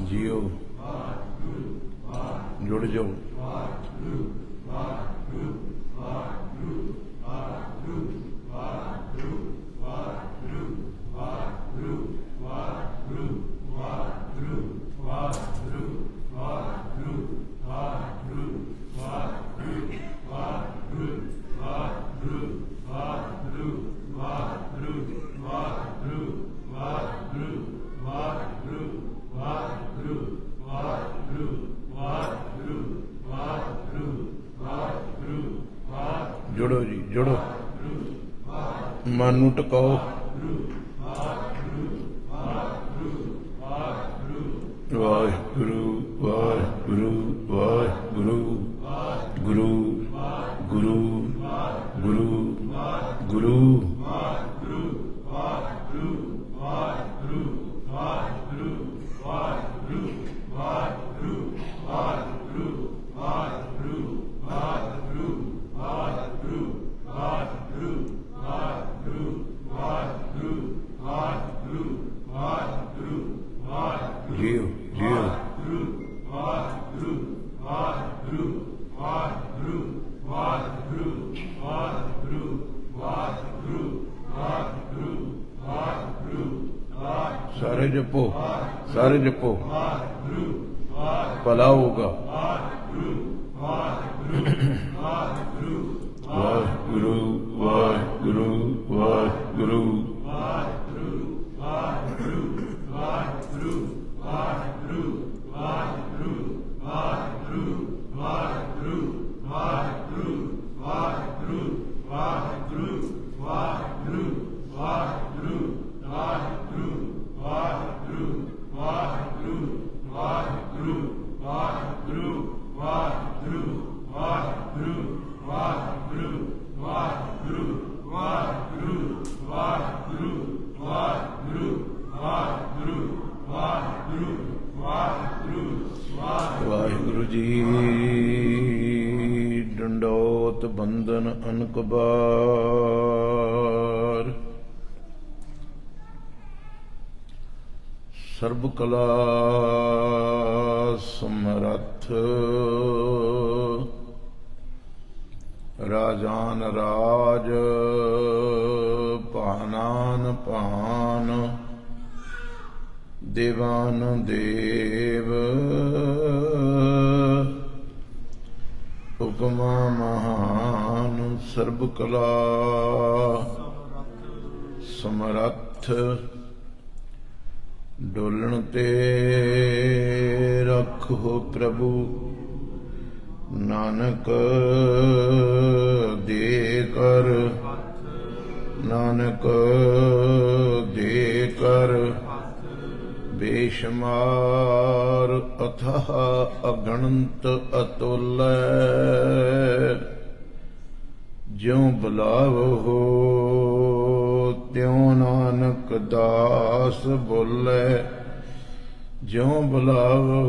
जियो जुड़ जाओ। जुड़ो जी जुड़ो, मन नूं टकाओ। वाहिगुरु वाहिगुरु वाहिगुरु, गुरु गुरु गुरु गुरु। जियो जियो। सारे जपो, सारे जपो, भला होगा। वाहिगुरु वाहिगुरु वाहिगुरु। वाहिगुरु जी डंडोत बंदन अनक बार। सर्ब कला समरथ राजान राज पानान पान देवान देव उपमा महान। सर्ब कला समरथ डोलन ते रखो प्रभु नानक दे कर, नानक दे कर बेशुमार अथाह अगणत अतुल। ज्यों बुलावो त्यों नानक दास बोले, ज्यों बुलावो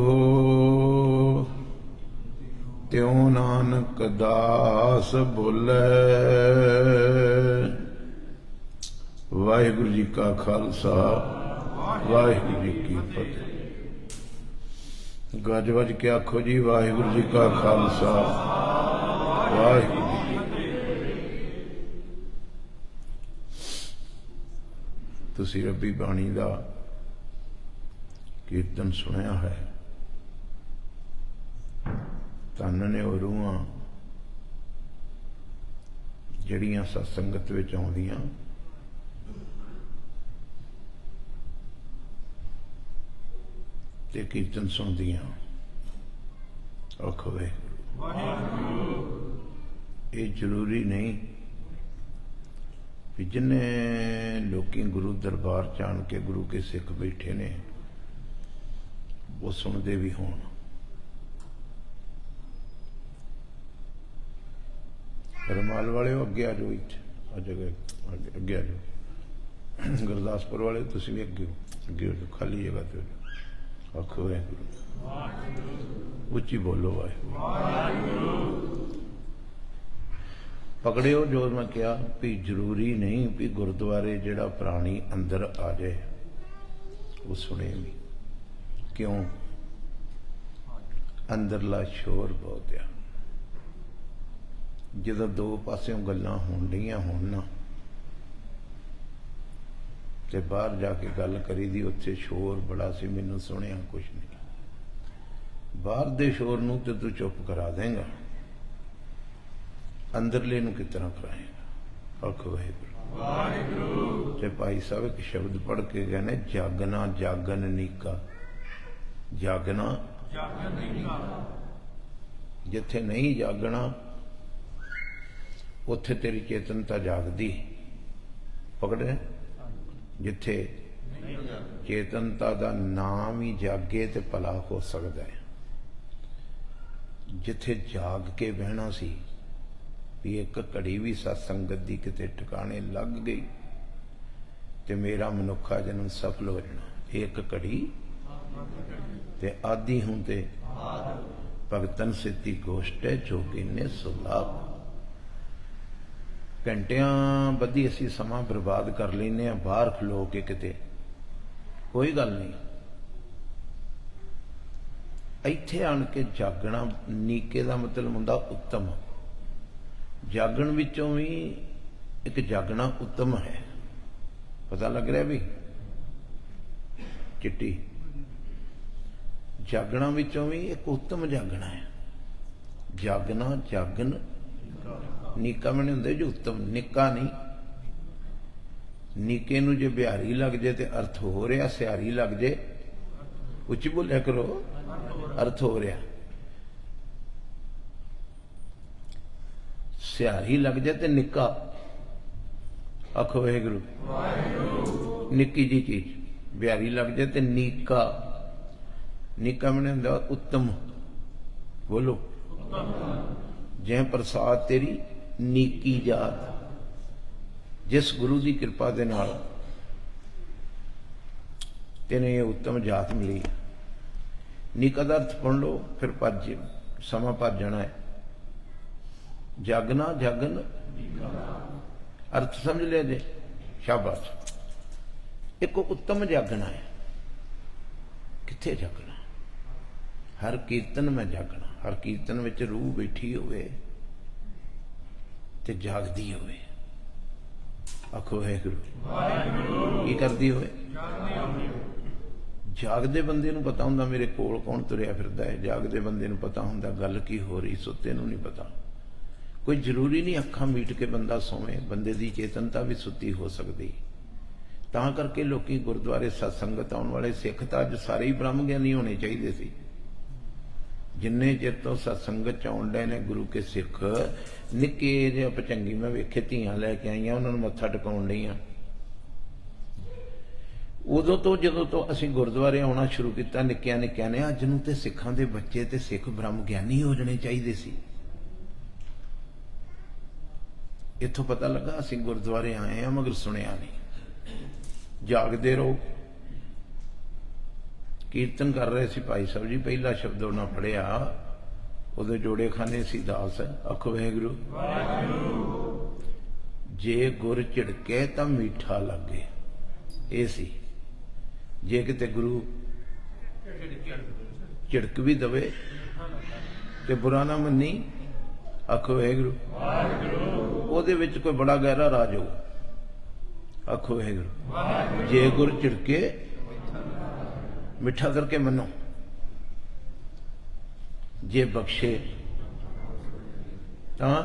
त्यों नानक दास बोले। वाहिगुरु जी का खालसा वाहिगुरु जी की फतेह। गज वज के आखो जी वाहिगुरु जी का खालसा वाहिगुरु जी की फतेह। तुसीं रब्बी बाणी दा कीर्तन सुनिया है। धन ने वो रूहां जड़ियां सत्संगत विच आउंदियां ते कीर्तन सुनदियां। आखो वाहिगुरू। ये जरूरी नहीं कि जिन्हें लोकी गुरु दरबार जान के गुरु के सिख बैठे ने वो सुनते भी होण। रमाल वाले अगे आ जाओ, इतने जगह अगे आ जाओ। गुरदासपुर वाले तुम भी अगे हो, अगे हो जाओ, खाली जगह तो आखो वाहिगुरू, उच्ची बोलो वाहिगुरू। पकड़ियो जो मैं क्या भी जरूरी नहीं भी गुरुद्वारे जिहड़ा प्राणी अंदर आ जाए वो सुने भी, क्यों? अंदरला शोर बहुत आ। जो दो पासों गल्लां होण डईआं होण ना ते बाहर जाके गल करी दी, उत्थे शोर बड़ा सी, मैनूं सुनिया कुछ नहीं। बाहर दे शोर नूं ते तू चुप करा देंगा, अंदरले नूं किस तरह कराएगा? आखो वाहिगुरू। ते भाई साहब एक शब्द पढ़ के गए ने, जागना जागन नीका, जागना जिथे नहीं जागना उत्थे तेरी चेतनता जागदी। पकड़े? जिथे चेतनता दा नाम ही जागे ते भला हो सकता है। जिथे जाग के बहना सी भी एक घड़ी भी सत्संगत दी किते ठिकाने लग गई ते मेरा मनुखा जन्म सफल हो जाना। एक घड़ी ते आदि हूं ते भगतन सिद्धि गोष्ट है जोगी ने सुलाभ। घंटियां बधी असी समा बर्बाद कर लेने बाहर खलो के किते, कोई गल नहीं। इत्थे आन के जागना नीके का मतलब हुंदा उत्तम। जागण विचों भी एक जागना उत्तम है, पता लग रहा भी चिट्टी। जागना विचों भी एक उत्तम जागना है। जागना जागन नीका बने होंदे जो उत्तम, निक्का नहीं। नीके नूं जे बिहारी लग जाए तो अर्थ हो रहा, सिहारी लग जाए, उच्ची बोलिया करो, अर्थ हो रहा। सिहारी लग जाए तो निक्का, आखो वाहिगुरू। निक्की जी चीज बिहारी लग जाए तो नीका, नीका बने होंदा उत्तम। बोलो जै प्रसाद तेरी नीकी जात, जिस गुरु की कृपा दे नाल तेने ये उत्तम जात मिली। नीका दा अर्थ पढ़ लो, फिर भज समा भज जाना है। जागना जागन अर्थ समझ लिया जे, शाबाश। एक उत्तम जागना है। किथे जागना? हर कीर्तन में जागना। हर कीर्तन में रूह बैठी होवे ते जागदी होवे। आखो वाहिगुरू। की करदी होवे? जागदे बंदे नूं पता हुंदा मेरे कोल कौन तुरिया फिरदा है। जागदे बंदे नूं पता हुंदा गल की हो रही, सुत्ते नूं नहीं पता। कोई जरूरी नहीं अखां मीट के बंदा सोवे, बंदे दी चेतनता भी सुत्ती हो सकदी। तां करके लोकी गुरुद्वारे सत्संगत आउण वाले सिख तां अज सारे ही ब्रह्म ज्ञानी होने चाहिए सी। जिन्ने चिर तो सत्संगत च आउण डए ने गुरु के सिख, निक्के जिहे भचंगी मैं वेखे धीआं लैके आईआं, उन्हां नूं मत्था टकाउण लईआं। उदों तो जदों तो असीं गुरुद्वारे आउणा शुरू किया निक्कियां निक्कियां ने, अज नूं ते सिखां दे बच्चे ते सिख ब्रह्म ज्ञानी हो जाने चाहिए सी। इत्थों पता लगा असीं गुरुद्वारे आए हैं मगर सुनिया नहीं। जागदे रहो। कीर्तन कर रहे सी भाई साहब जी, पहला शब्द उन्हें पढ़िया, उहदे जोड़े खाने सी दास। आखो वाहिगुरू। जे गुर झिड़के तां मीठा लगे, ये सी। जे किते गुरु झिड़क भी दवे ते बुरा ना मनी, आखो वाहिगुरू, ओहदे विच कोई बड़ा गहरा राज हो। आखो वाहिगुरू। जे गुर झिड़के मिठा करके मनो, जे बख्शे तां,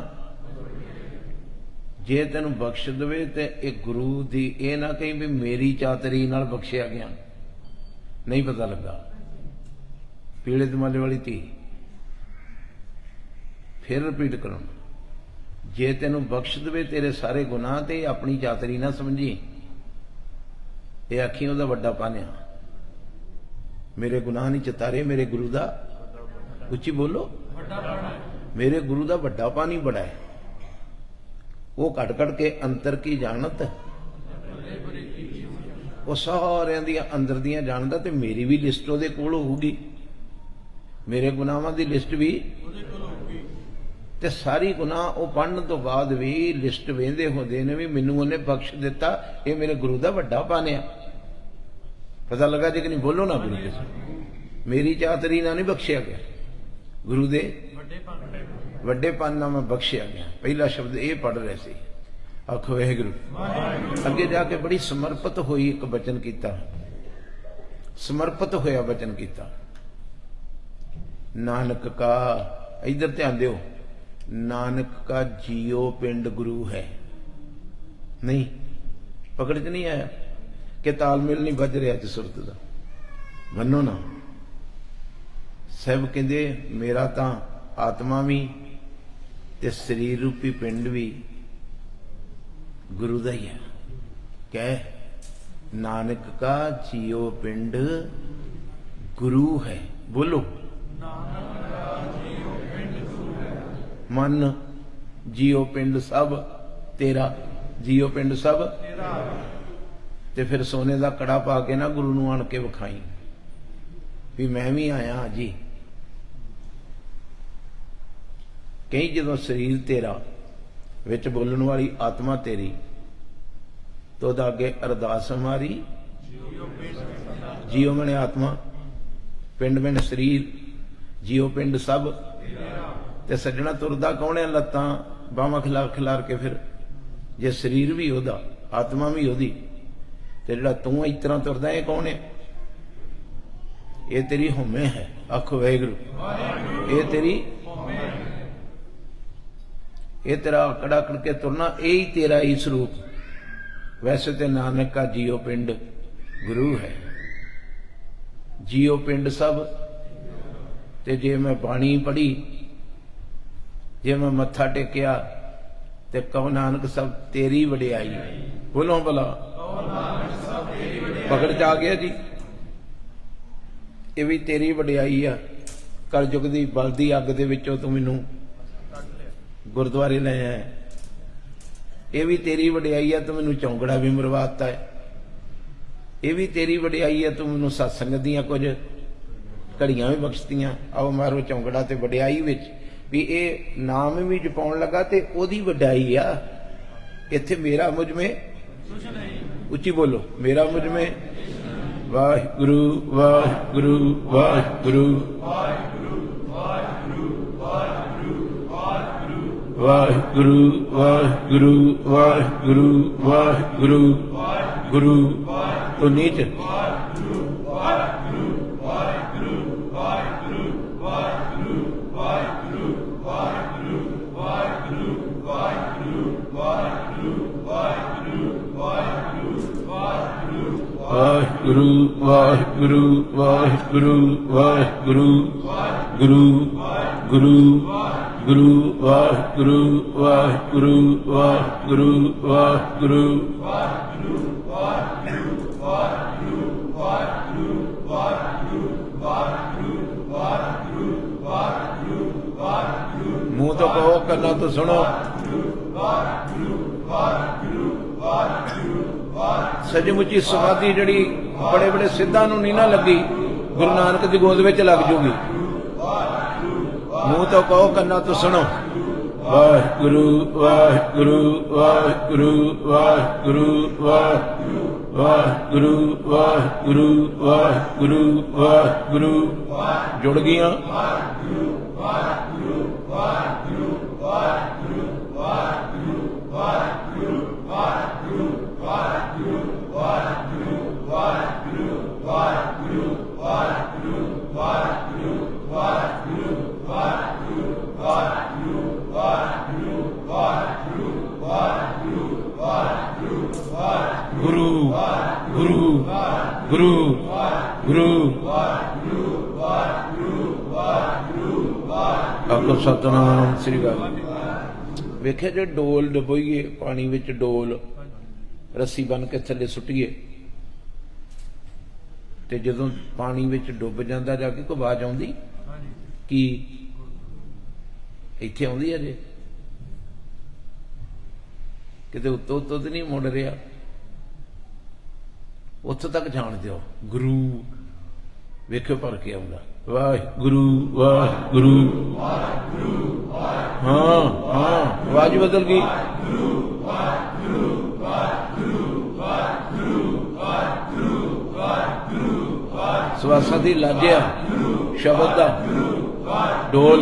जे तेन बख्श दवे ते एक गुरु दी ये ना कहीं भी मेरी चातरी नाल बख्शिया गया, नहीं पता लगा। पीले दमाले वाली धी, फिर रिपीट करो, जे तेन बख्श दवे तेरे सारे गुनाह ते अपनी चातरी ना समझी, ये आखी ओहदा वड्डा पानिया। मेरे गुनाह नहीं चितारे, मेरे गुरु दा, उच्ची बोलो, मेरे गुरु दा वड्डा पानी बड़ा है। वो घट घट के अंतर की जानत, वो सारिਆਂ ਦੀਆਂ अंदर ਦੀਆਂ जानदा, ते मेरी भी लिस्ट ਉਹਦੇ ਕੋਲ होगी, मेरे गुनाहां ਦੀ लिस्ट भी ते सारी गुनाह वो पढ़न तो बाद भी लिस्ट वेंदे होंदे ने भी मैनू उन्हें बख्श दिता, ये मेरे गुरु का वड्डा पानिया। पता लगा जी कि नहीं? बोलो ना गुरु के, मेरी चातरी ना नहीं बख्शिया गया, गुरु दे वड्डे पान ना मैं बख्शिया गया। पहला शब्द ये पढ़ रहे थे, आखो वाहिगुरू। अगे जाके बड़ी समर्पित हुई एक वचन किया, समर्पित होया वचन किया, नानक का, इधर ध्यान दो, नानक का जियो पिंड गुरु है। नहीं पकड़ च नहीं आया कि तालमेल नहीं बज रहा सुरत का, मनो ना। साहब कहते मेरा तो आत्मा भी ते शरीर रूपी पिंड भी गुरु का ही है। कह नानक का जियो पिंड गुरु है। बोलो मन जियो पिंड सब तेरा, जियो पिंड सब ते फिर सोने का कड़ा पा के ना गुरु नूं आण के विखाई भी मैं भी आया जी। कहीं जदों शरीर तेरा विच बोलण वाली आत्मा तेरी, तो अगे अरदास हमारी जियो मने आत्मा, पिंड में शरीर, जियो पिंड सब। ते सज्जणा तुरदा कौन है? लत्तां बाहां खिलार खिलार के। फिर जे शरीर भी ओदा, आत्मा भी ओदी, ते जिहड़ा तूं इस तरह तुरदा है कौन है? ये तेरी होमे है। आखो वाहिगुरू। ये तेरी, ये तेरा अकड़ अकड़ के तुरना, यही तेरा ही स्वरूप। वैसे तो नानक का जियो पिंड गुरु है, जियो पिंड सब। ते जे मैं बाणी पढ़ी, जे मैं मत्था टेकिया, ते कहो नानक सब तेरी वडियाई। बोलो भला, पकड़ च आ गया जी। ये भी तेरी वडियाई आ। कलयुग दी बलदी अग दे विचों तू मैनू गुरुद्वारे ले आया, ये भी तेरी वडियाई है। तू मैनू चौंकड़ा भी मरवाता है, ये भी तेरी वडियाई है। तू मैनू सत्संग दियां कुछ घड़ियां भी बख्शतियां। आओ मारो चौंकड़ा ते वडियाई विच भी ये नाम भी जपाउण लगा ते ओदी वडियाई आ। इत्थे मेरा मुझ में, उच्ची बोलो, मेरा मुझ में। वाहिगुरू वाहिगुरू वाहिगुरू वाहिगुरू वाहिगुरू वाहिगुरू वाहिगुरू गुरु तो नीच। वाहिगुरू वाहिगुरू वाहिगुरू वाहिगुरू गुरु गुरु गुरु वाहिगुरू वाहिगुरू वाहिगुरू वाहिगुरू मुंह तो कहो, करना तो सुनो। सचमुची समाधि जड़ी बड़े बड़े सिद्धां नूं नहीं ना लगी, गुरु नानक की गोद में लग जूगी। मुंह तो कहो, करना तो सुनो। वाहिगुरू वाहिगुरू वाहिगुरू वाहिगुरू वाहिगुरू वाहिगुरू वाहिगुरू वाहिगुरू जुड़ गया। गुरु गुरु गुरु गुरु आपको सतनाम श्री अकाल। वेख्या जो डोल डबोईए पानी विच, डोल रस्सी बन के थले सुटिए, ते जदों पानी विच डुब जांदा जाके कोई आवाज आउंदी की इत्थे आउंदी है जे किते उत्तों उत्तों तो नहीं मुड़ रहा, उत्थों तक जान दिओ। गुरु वेख्यो भर के आउंदा, वाहिगुरु वाहिगुरु। हाँ हाँ आवाज बदल गई। सवासा दी लाजिया शब्द दा डोल।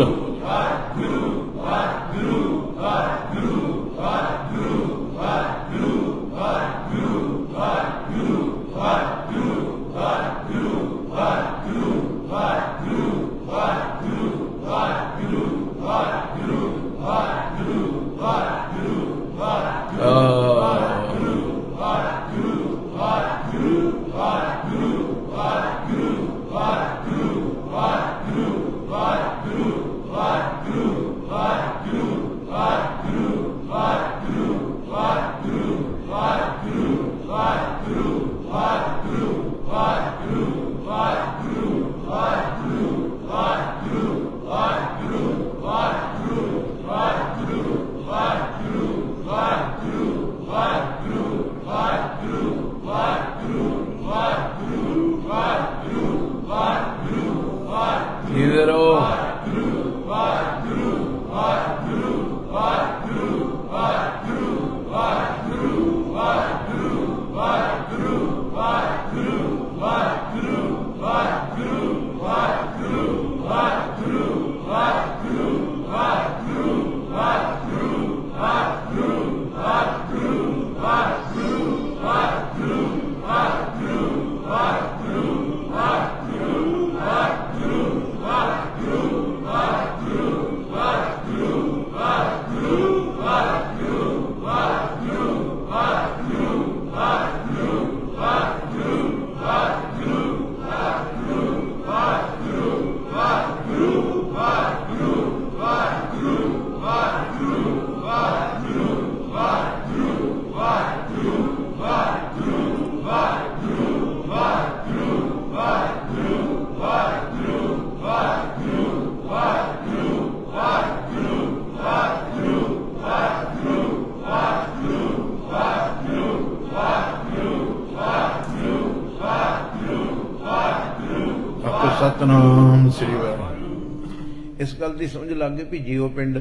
सतनाम श्री वाहिगुरू। इस गल की समझ लग गई भी जियो पिंड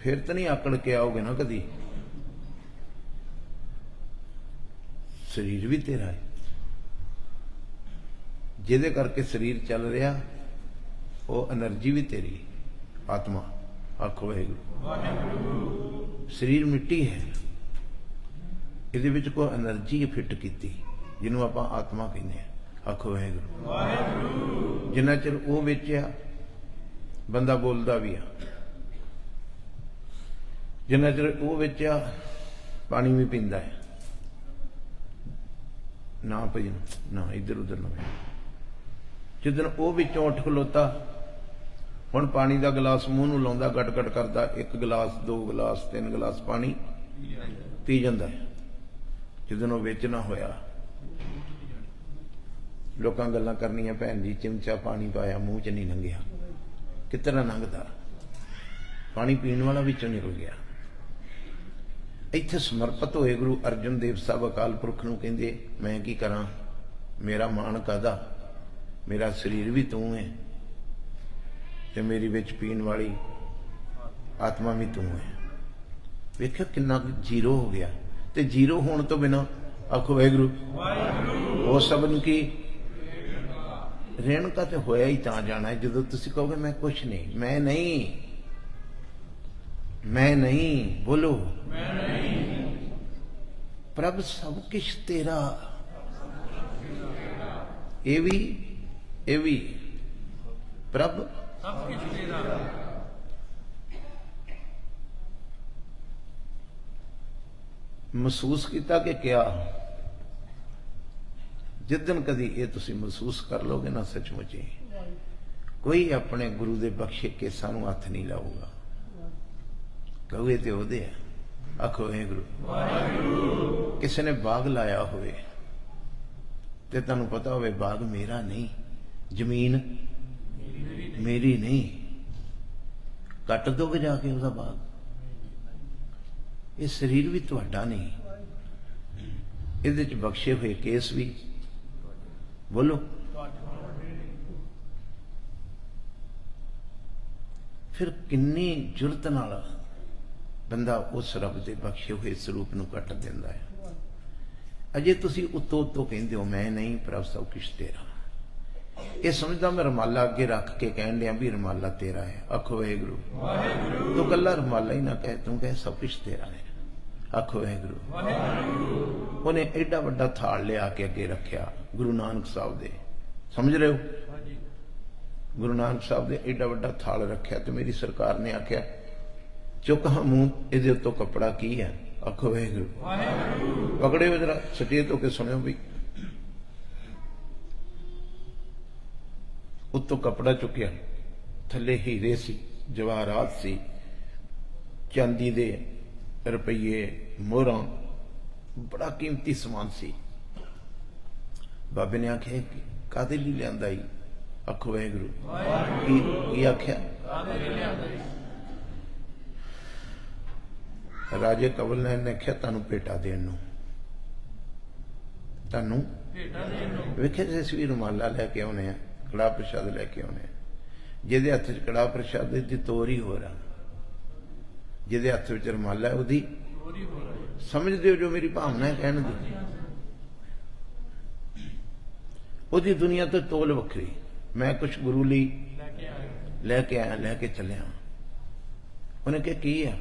फिर तो नहीं आकड़ के आओगे ना कदी। शरीर भी तेरा है, जिदे करके शरीर चल रहा वो एनर्जी भी तेरी आत्मा। आखो वाहिगुरू। शरीर मिट्टी है, ये कोई एनर्जी फिट की जिन्हों आप आत्मा कहने हैं। आखो वाहिगुरू। जिन्ना चिर वो वेचिया बंदा बोलता भी आ, जिन्ना चिर वो वेचिया पानी भी पींदा है ना भजन ना इधर उधर ना। जिदन वो विचों उठ खलोता हुण पानी का गिलास मूँह नूं लाउंदा गट गट करदा, एक गिलास दो गिलास तीन गिलास पानी पी जांदा है। जिदन वो विच ना होया लोकां गल्लां करनियां, भैन जी चिमचा पानी पाया मूँह च नहीं लंघिया। कितना लंघदा, पानी पीण वाला विचों निकल गया। इत्थे समर्पित होए गुरु अर्जन देव साहब अकाल पुरख नूं कहंदे मैं की करां, मेरा मान कादा, मेरा शरीर भी तू है ते मेरी विच पीण वाली आत्मा भी तू है। वेखियो किन्ना जीरो हो गया। ते जीरो होने तो बिना आखो वाहिगुरू वो सबन की रेणुका ते होया ही तां जाना है जदों तुसीं कहोगे मैं कुछ नहीं, मैं नहीं, मैं नहीं। बोलो मैं नहीं। प्रभ सब किश तेरा, ये भी प्रभ सब किश तेरा। महसूस किया कि क्या जिदन कदी ये तुसी महसूस कर लोगे ना, सचमुच ही कोई अपने गुरु दे बख्शे केसां नूं हथ नहीं लाऊगा। कहे ते ओहदे है। आखो वाहिगुरू। किसी ने बाग लाया होवे ते तुहानूं पता होवे बाग मेरा नहीं, जमीन मेरी नहीं, कट दोगे जाके उसका बाग। ਇਹ ਸਰੀਰ ਵੀ ਤੁਹਾਡਾ ਨਹੀਂ, ਇਹਦੇ ਚ ਬਖਸ਼ੇ ਹੋਏ ਕੇਸ ਵੀ ਬੋਲੋ ਫਿਰ ਕਿੰਨੀ ਜੁਰਤ ਨਾਲ ਬੰਦਾ ਉਸ ਰੱਬ ਦੇ ਬਖਸ਼ੇ ਹੋਏ ਸਰੂਪ ਨੂੰ ਕੱਟ ਦਿੰਦਾ ਹੈ। ਅਜੇ ਤੁਸੀਂ ਉੱਤੋਂ ਉੱਤੋਂ ਕਹਿੰਦੇ ਹੋ ਮੈਂ ਨਹੀਂ, ਪ੍ਰਭ ਸਭ ਕੁਛ ਤੇਰਾ। ਇਹ ਸਮਝਦਾ ਮੈਂ ਰੁਮਾਲਾ ਅੱਗੇ ਰੱਖ ਕੇ ਕਹਿਣ ਡਿਆ ਵੀ ਰੁਮਾਲਾ ਤੇਰਾ ਹੈ। ਆਖੋ ਵਾਹਿਗੁਰੂ। ਤੂੰ ਕੱਲਾ ਰੁਮਾਲਾ ਹੀ ਨਾ ਕਹਿ, ਤੂੰ ਕਹਿ ਸਭ ਕੁਛ ਤੇਰਾ ਹੈ। ਆਖੋ ਵਾਹਿਗੁਰੂ। ਉਹਨੇ ਐਡਾ ਵੱਡਾ ਥਾਲ ਲਿਆ ਕੇ ਅੱਗੇ ਰੱਖਿਆ ਗੁਰੂ ਨਾਨਕ ਸਾਹਿਬ ਦੇ, ਸਮਝ ਰਹੇ ਹੋ? ਗੁਰੂ ਨਾਨਕ ਸਾਹਿਬ ਦੇ ਐਡਾ ਵੱਡਾ ਥਾਲ ਰੱਖਿਆ ਤੇ ਮੇਰੀ ਸਰਕਾਰ ਨੇ ਆਖਿਆ ਚੁੱਕ ਹਾਂ ਮੂੰਹ, ਇਹਦੇ ਉੱਤੋਂ ਕੱਪੜਾ ਕੀ ਹੈ? ਆਖੋ ਵਾਹਿਗੁਰੂ। ਪਕੜੇ ਹੋ ਜਰਾ, ਸਚੇਤ ਹੋ ਕੇ ਸੁਣਿਓ ਵੀ। ਉੱਤੋਂ ਕੱਪੜਾ ਚੁੱਕਿਆ, ਥੱਲੇ ਹੀਰੇ ਸੀ, ਜਵਾਹਰਾਤ ਸੀ, ਚਾਂਦੀ ਦੇ ਰੁਪਈਏ, ਮੋਹਰਾਂ, ਬੜਾ ਕੀਮਤੀ ਸਮਾਨ ਸੀ। ਬਾਬੇ ਨੇ ਆਖਿਆ ਕਾਹਦੇ ਲਈ ਲਿਆਂਦਾ ਈ? ਆਖੋ ਵਾਹਿਗੁਰੂ। ਕੀ ਆਖਿਆ? ਰਾਜੇ ਕਬਲ ਨੇ ਆਖਿਆ ਤੁਹਾਨੂੰ ਭੇਟਾ ਦੇਣ ਨੂੰ, ਤੁਹਾਨੂੰ ਵੇਖਿਆ ਜਿਸ ਵੀ ਰੁਮਾਲਾ ਲੈ ਕੇ ਆਉਣੇ ਆ, ਕੜਾਹ ਪ੍ਰਸ਼ਾਦ ਲੈ ਕੇ ਆਉਣੇ, ਜਿਹਦੇ ਹੱਥ 'ਚ ਕੜਾਹ ਪ੍ਰਸ਼ਾਦ ਦੀ ਤੋਰੀ ਹੋ ਰਹਾ, ਜਿਹਦੇ ਹੱਥ ਵਿੱਚ ਰੁਮਾਲਾ ਉਹਦੀ ਸਮਝਦੇ ਹੋ ਜੋ ਮੇਰੀ ਭਾਵਨਾ ਹੈ ਕਹਿਣ ਦੀ? ਉਹਦੀ ਦੁਨੀਆ ਤੋਂ ਤੋਲ ਵੱਖਰੀ। ਮੈਂ ਕੁਛ ਗੁਰੂ ਲਈ ਲੈ ਕੇ ਆਇਆ, ਲੈ ਕੇ ਚੱਲਿਆ। ਉਹਨੇ ਕਿਹਾ ਕੀ ਆ?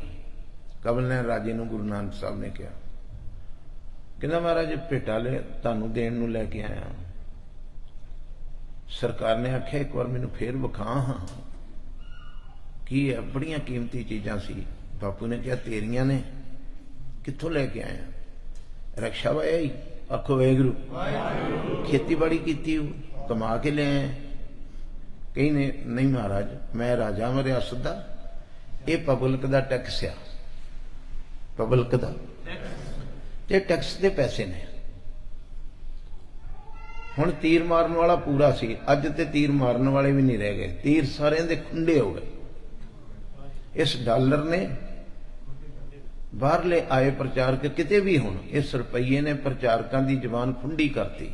ਕਬਲ ਨੇ ਰਾਜੇ ਨੂੰ ਗੁਰੂ ਨਾਨਕ ਸਾਹਿਬ ਨੇ ਕਿਹਾ, ਕਹਿੰਦਾ ਮਹਾਰਾਜ ਭੇਟਾ ਲੈ ਤੁਹਾਨੂੰ ਦੇਣ ਨੂੰ ਲੈ ਕੇ ਆਇਆ। ਸਰਕਾਰ ਨੇ ਆਖਿਆ ਇੱਕ ਵਾਰ ਮੈਨੂੰ ਫੇਰ ਵਿਖਾ ਹਾਂ ਕੀ ਹੈ? ਬੜੀਆਂ ਕੀਮਤੀ ਚੀਜ਼ਾਂ ਸੀ। ਬਾਪੂ ਨੇ ਕਿਹਾ ਤੇਰੀਆਂ ਨੇ? ਕਿੱਥੋਂ ਲੈ ਕੇ ਆਇਆ? ਰਕਸ਼ਾ ਵਾਇਆ ਹੀ। ਆਖੋ ਵਾਹਿਗੁਰੂ। ਖੇਤੀਬਾੜੀ ਕੀਤੀ, ਕਮਾ ਕੇ ਲੈ ਆਇਆ? ਕਈ ਨੇ ਨਹੀਂ ਮਹਾਰਾਜ ਮੈਂ ਰਾਜਾ ਮੈਂ ਰਿਆਸਤ ਦਾ, ਇਹ ਪਬਲਿਕ ਦਾ ਟੈਕਸ ਆ, ਪਬਲਿਕ ਦਾ ਤੇ ਟੈਕਸ ਦੇ ਪੈਸੇ ਨੇ। ਹੁਣ ਤੀਰ ਮਾਰਨ ਵਾਲਾ ਪੂਰਾ ਸੀ, ਅੱਜ ਤੇ ਤੀਰ ਮਾਰਨ ਵਾਲੇ ਵੀ ਨਹੀਂ ਰਹਿ ਗਏ, ਤੀਰ ਸਾਰਿਆਂ ਦੇ ਖੁੰਡੇ ਹੋ ਗਏ। ਇਸ ਡਾਲਰ ਨੇ ਬਾਹਰਲੇ ਆਏ ਪ੍ਰਚਾਰਕ ਕਿਤੇ ਵੀ ਹੁਣ ਇਸ ਰੁਪਈਏ ਨੇ ਪ੍ਰਚਾਰਕਾਂ ਦੀ ਜ਼ਬਾਨ ਖੁੰਡੀ ਕਰਤੀ।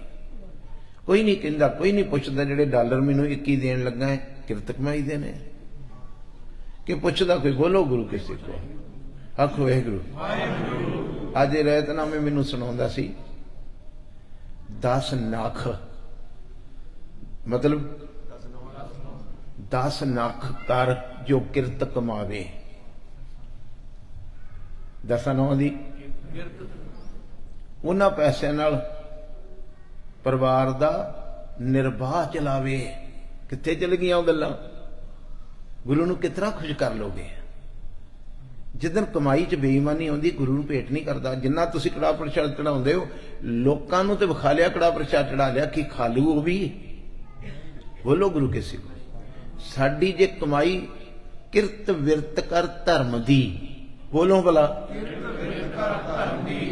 ਕੋਈ ਨਹੀਂ ਕਹਿੰਦਾ, ਕੋਈ ਨਹੀਂ ਪੁੱਛਦਾ ਜਿਹੜੇ ਡਾਲਰ ਮੈਨੂੰ 21 ਦੇਣ ਲੱਗਾ ਹੈ ਕਿਰਤ ਕਮਾਈ ਦੇ ਨੇ ਕਿ ਪੁੱਛਦਾ ਕੋਈ? ਬੋਲੋ ਗੁਰੂ ਕਿਸੇ ਕੋ। ਆਖੋ ਵਾਹਿਗੁਰੂ। ਅੱਜ ਰਹਿਤਨਾਮੇ ਮੈਨੂੰ ਸੁਣਾਉਂਦਾ ਸੀ 10 ਲੱਖ ਮਤਲਬ 10 ਲੱਖ ਕਰ ਜੋ ਕਿਰਤ ਕਮਾਵੇ, 10 ਦੀ ਉਹਨਾਂ ਪੈਸਿਆਂ ਨਾਲ ਪਰਿਵਾਰ ਦਾ ਨਿਰਵਾਹ ਚਲਾਵੇ। ਕਿੱਥੇ ਚਲ ਗਈਆਂ ਉਹ ਗੱਲਾਂ? ਗੁਰੂ ਨੂੰ ਕਿਤਨਾ ਖੁਸ਼ ਕਰ ਲੋਗੇ? ਜਿੱਦਣ ਕਮਾਈ 'ਚ ਬੇਈਮਾਨੀ ਆਉਂਦੀ ਗੁਰੂ ਨੂੰ ਭੇਟ ਨਹੀਂ ਕਰਦਾ। ਜਿੰਨਾ ਤੁਸੀਂ ਕੜਾਹ ਪ੍ਰਸ਼ਾਦ ਚੜਾਉਂਦੇ ਹੋ, ਲੋਕਾਂ ਨੂੰ ਤੇ ਵਿਖਾ ਲਿਆ ਕੜਾਹ ਪ੍ਰਸ਼ਾਦ ਚੜਾ ਲਿਆ, ਕੀ ਖਾ ਲੂ ਉਹ ਵੀ? ਬੋਲੋ ਗੁਰੂ ਕਿਸੇ ਕੋ। ਸਾਡੀ ਜੇ ਕਮਾਈ ਕਿਰਤ ਵਿਰਤ ਕਰ ਧਰਮ ਦੀ, ਬੋਲੋ ਭਲਾ,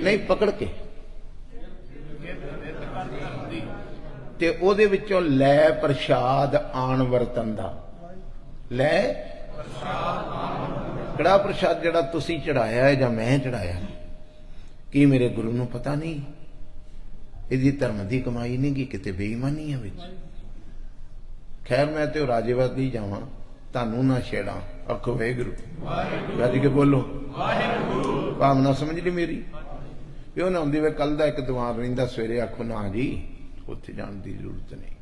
ਨਹੀਂ ਪਕੜ ਕੇ ਤੇ ਉਹਦੇ ਵਿੱਚੋਂ ਲੈ ਪ੍ਰਸ਼ਾਦ ਆਣ ਵਰਤਨ ਦਾ, ਲੈ ਕੜਾਹ ਪ੍ਰਸ਼ਾਦ ਜਿਹੜਾ ਤੁਸੀਂ ਚੜਾਇਆ ਹੈ ਜਾਂ ਮੈਂ ਚੜਾਇਆ, ਕੀ ਮੇਰੇ ਗੁਰੂ ਨੂੰ ਪਤਾ ਨਹੀਂ? ਇਹਦੀ ਧਰਮ ਦੀ ਕਮਾਈ ਨਹੀਂ ਗੀ, ਕਿਤੇ ਬੇਈਮਾਨੀ ਹੈ ਵਿੱਚ। ਖੈਰ ਮੈਂ ਤੇ ਰਾਜੇਵਾਦੀ ਜਾਵਾਂ, ਤੁਹਾਨੂੰ ਨਾ ਛੇੜਾਂ। ਆਖੋ ਵਾਹਿਗੁਰੂ। ਗੱਜ ਕੇ ਬੋਲੋ ਵਾਹਿਗੁਰੂ। ਭਾਵਨਾ ਸਮਝ ਲਈ ਮੇਰੀ? ਪਿਓ ਨਾ ਹੁੰਦੀ ਵੇ ਕੱਲ ਦਾ ਇੱਕ ਦੀਵਾਨ ਰਹਿੰਦਾ, ਸਵੇਰੇ ਆਖੋ ਨਾ ਜੀ ਉੱਥੇ ਜਾਣ ਦੀ ਜ਼ਰੂਰਤ ਨਹੀਂ।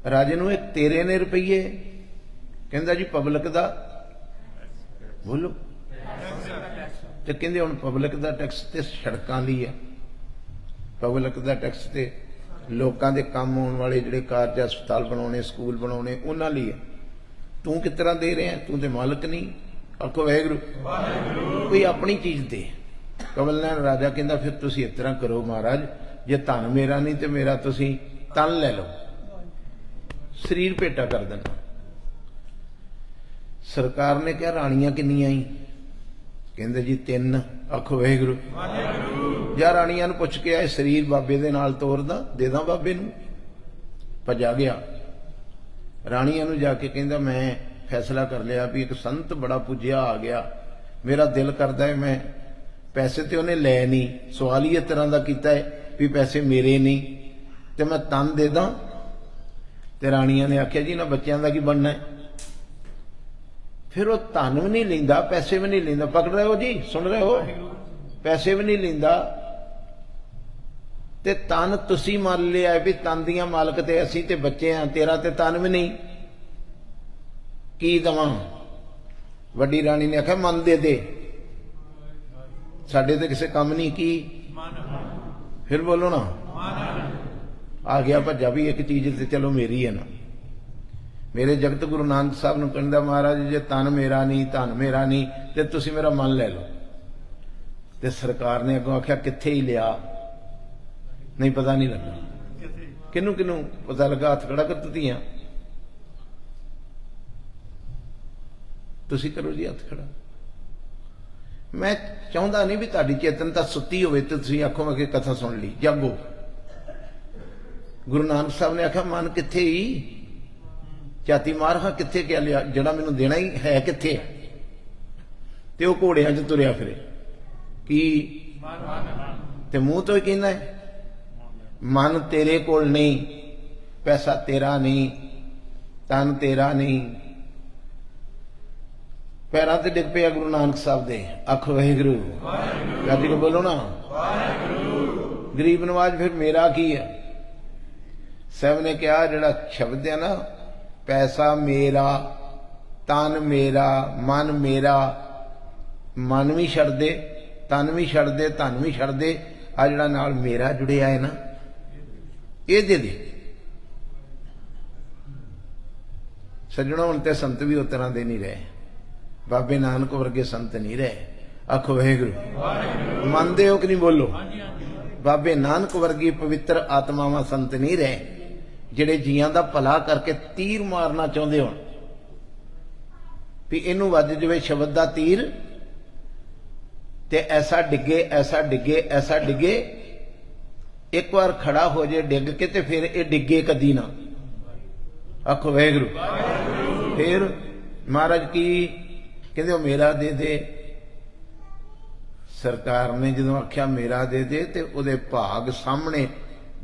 ਰਾਜੇ ਨੂੰ ਇੱਕ ਤੇਰੇ ਨੇ ਰੁਪਈਏ, ਕਹਿੰਦਾ ਜੀ ਪਬਲਿਕ ਦਾ, ਬੋਲੋ। ਤੇ ਕਹਿੰਦੇ ਹੁਣ ਪਬਲਿਕ ਦਾ ਟੈਕਸ ਤੇ ਸੜਕਾਂ ਲਈ ਹੈ, ਪਬਲਿਕ ਦਾ ਟੈਕਸ ਤੇ ਲੋਕਾਂ ਦੇ ਕੰਮ ਆਉਣ ਵਾਲੇ ਜਿਹੜੇ ਕਾਰਜ, ਹਸਪਤਾਲ ਬਣਾਉਣੇ, ਸਕੂਲ ਬਣਾਉਣੇ, ਉਹਨਾਂ ਲਈ ਹੈ। ਤੂੰ ਕਿਸ ਤਰ੍ਹਾਂ ਦੇ ਰਿਹਾ? ਤੂੰ ਤੇ ਮਾਲਕ ਨਹੀਂ। ਆਖੋ ਵਾਹਿਗੁਰੂ। ਕੋਈ ਆਪਣੀ ਚੀਜ਼ ਦੇ। ਕਬਲ ਨੈਣ ਰਾਜਾ ਕਹਿੰਦਾ ਫਿਰ ਤੁਸੀਂ ਇਸ ਤਰ੍ਹਾਂ ਕਰੋ ਮਹਾਰਾਜ, ਜੇ ਧਨ ਮੇਰਾ ਨਹੀਂ ਤੇ ਮੇਰਾ ਤੁਸੀਂ ਤਨ ਲੈ ਲਓ, ਸਰੀਰ ਭੇਟਾ ਕਰ ਦੇਣਾ। ਸਰਕਾਰ ਨੇ ਕਿਹਾ ਰਾਣੀਆਂ ਕਿੰਨੀਆਂ ਹੀ? ਕਹਿੰਦੇ ਜੀ 3। ਆਖੋ ਵਾਹਿਗੁਰੂ। ਜਾਂ ਰਾਣੀਆਂ ਨੂੰ ਪੁੱਛ ਕੇ ਆਏ, ਸਰੀਰ ਬਾਬੇ ਦੇ ਨਾਲ ਤੋਰਦਾ, ਦੇ ਦਾਂ ਬਾਬੇ ਨੂੰ? ਭੱਜਾ ਗਿਆ ਰਾਣੀਆਂ ਨੂੰ ਜਾ ਕੇ ਕਹਿੰਦਾ ਮੈਂ ਫੈਸਲਾ ਕਰ ਲਿਆ ਵੀ ਇੱਕ ਸੰਤ ਬੜਾ ਪੁੱਜਿਆ ਆ ਗਿਆ, मेरा दिल करता है मैं पैसे तो उन्हें लै नहीं, सवाल ही इस तरह का किया है भी पैसे मेरे नहीं तो मैं तन दे दा। ते राणिया ने आख्या जी इन्हां बच्चों का की बनना है। फिर वो धन भी नहीं लेंदा, पैसे भी नहीं लेंदा। पकड़ रहे हो जी, सुन रहे हो, पैसे भी नहीं लेंदा ते तन तुसी मान लिया भी तन दियां मालक ते असीं ते बच्चे हैं, तेरा ते तन भी नहीं, की दवां? वड्डी राणी ने आख्या मन दे दे, साडे ते किसे काम नहीं। की फिर बोलो ना, आ गया भज्जा भी एक चीज ते चलो मेरी है ना। मेरे जगत गुरु नानक साहब नूं कहंदा महाराज जे तन मेरा नहीं, धन मेरा नहीं ते तुसी मेरा मन ले लो। ते सरकार ने अगों आख्या कित्थे ही लिया, नहीं पता नहीं लगा। किनू किनू पता लगा? हथ खड़ा कर दित्तियां। तुसी करो जी हथ खड़ा। मैं चाहता नहीं भी तुहाडी चेतनता सुत्ती होवे ते तुसी आखो मैं कि कथा सुन ली, जागो। गुरु नानक साहब ने आख्या मन कित्थे ही, छाती मार, हाँ कित्थे क्या लिया, जड़ा मैनू देना ही है कित्थे? ते वो घोड़ियां च तुरिया फिरे की ते मूंह तो ही कहना है मन तेरे कोल नहीं, पैसा तेरा नहीं, तन तेरा नहीं। पैरों ते डिग पिया गुरु नानक साहब दे। आखो वाहिगुरू, गाजी को बोलो ना, गरीब नवाज फिर मेरा की है? साहब ने कहा जिहड़ा शब्द है ना, पैसा मेरा, तन मेरा, मन मेरा, मन भी छड़ दे, तन भी छड़ दे, धन भी छड़ दे, आ जिहड़ा नाल मेरा जुड़िया है ना, ये दे दे। सज्जणों हुण ते संत भी उस तरह दे नहीं रहे, बाबे नानक वर्गे संत नहीं रहे। आखो वाहिगुरू, मानते हो कि नहीं? बोलो। बाबे नानक वर्गी पवित्र आत्मावां संत नहीं रहे जिहड़े जियां दा भला करके तीर मारना चाहुंदे होण भी इनू वज जावे शब्द दा तीर ते ऐसा डिगे, ऐसा डिगे, ऐसा डिगे, एक बार खड़ा हो जाए डिग के ते फिर ये डिगे कदी ना। आखो वाहिगुरू। फिर महाराज की कहते मेरा दे दे। सरकार ने जो आख्या मेरा दे दे ते उहदे भाग सामने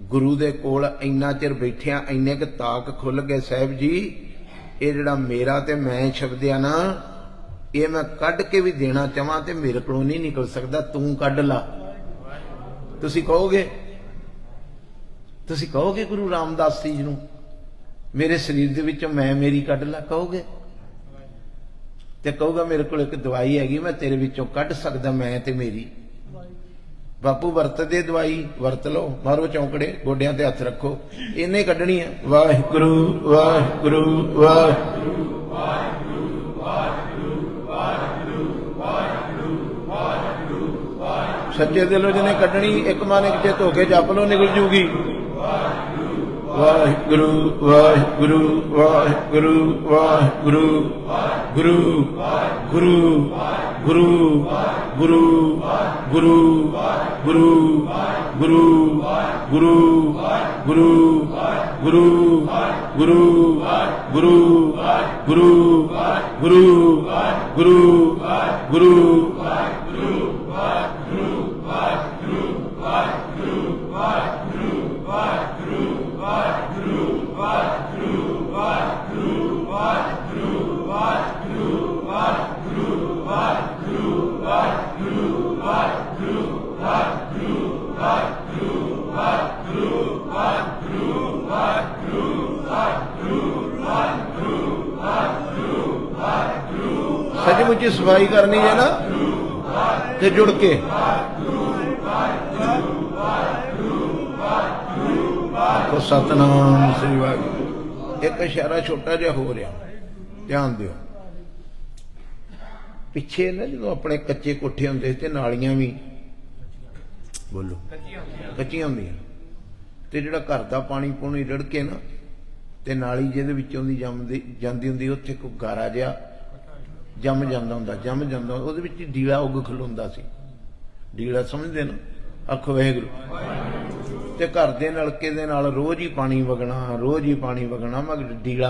गुरु दे कोल इन्ना चिर बैठिया इन्ने क ताक खुल गए, साहब जी ये जिहड़ा मेरा ते मैं शब्द आ ना, ये मैं कढ के भी देना चाहां ते मेरे कोलों नहीं निकल सकता, तू कढ ला। तुसी कहोगे, तुसी कहोगे गुरु रामदास जी नूं मेरे शरीर दे विचों मैं मेरी कढ ला, कहोगे? ते कहूगा मेरे को एक दवाई हैगी मैं तेरे विचों कढ सकदा, मैं ते मेरी। बापू वरत दे दवाई, वरत लो, मारो चौंकड़े, गोडियां ते हथ रखो, इन्ने कढनी है। वाहिगुरू वाहिगुरू वाहिगुरू वाहिगुरू वाहिगुरू वाहिगुरू वाहिगुरू वाहिगुरू। सच्चे दिलों जिन्हें कढनी एक माने किते धो के जप लो, निकल जूगी। वाहिगुरू वाहिगुरू वाहिगुरू वाहिगुरू गुरु गुरु गुरु गुरु गुरु गुरु गुरु गुरु गुरु गुरु गुरु गुरु गुरु गुरु गुरु गुरु सचमुच सफाई करनी है ना ते जुड़ के तो सतनाम श्री वाहिगुरू। एक इशारा छोटा जिहा हो रहा, ध्यान दिओ। पिछे ना जो अपने कच्चे कोठे होंदे ते नालियां भी बोलो कच्चियां होंदियां ते जिहड़ा घर दा पानी पूनी रड़के ना ते नाली जिहदे विचों दी जमदी जांदी हुंदी उत्थे कोई गारा जिहा जम जांदा हुंदा, जम जांदा उहदे विच डीला उग खलोंदा सी। डीला समझदे ना? आखो वाहिगुरू। ते घर दे नलके दे नाल रोज ही पानी वगना, रोज ही पानी वगना, मगर डीला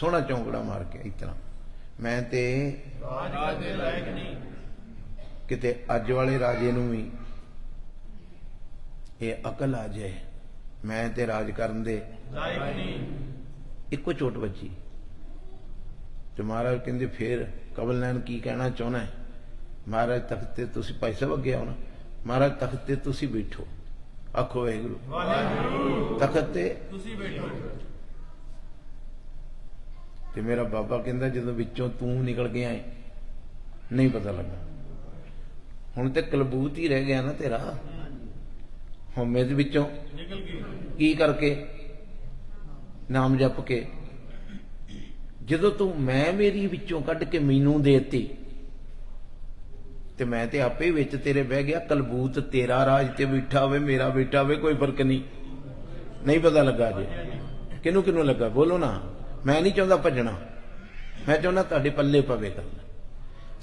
सोहना चौंकड़ा मार के इतना मैं ते किते अज वाले राजे नूं भी ये अकल आ जाए मैं ते राज करन दे इको चोट बची तो महाराज कहते फिर कबल नैन की कहना चाहना है महाराज तख्त ते तुसी भाई साहब अगे आना महाराज तख्त ते तुसी बैठो आखो वाहिगुरू तख्त ते तुसी बैठो ते मेरा बाबा कहता जो विचों तू निकल गया है नहीं पता लगा हुण ते कलबूत ही रह गया ना तेरा होमे दे विचों की करके नाम जप के जो तू मैं मेरी विचों कढ़ के मैनू देती ते मैं ते आपे ही विच तेरे बह गया कलबूत तेरा राज ते बैठा होवे मेरा बैठा होवे कोई फर्क नहीं पता लगा जे किनू किनू लगा बोलो ना मैं नहीं चाहता भजना मैं चाहना तुहाडे पल्ले पवे करना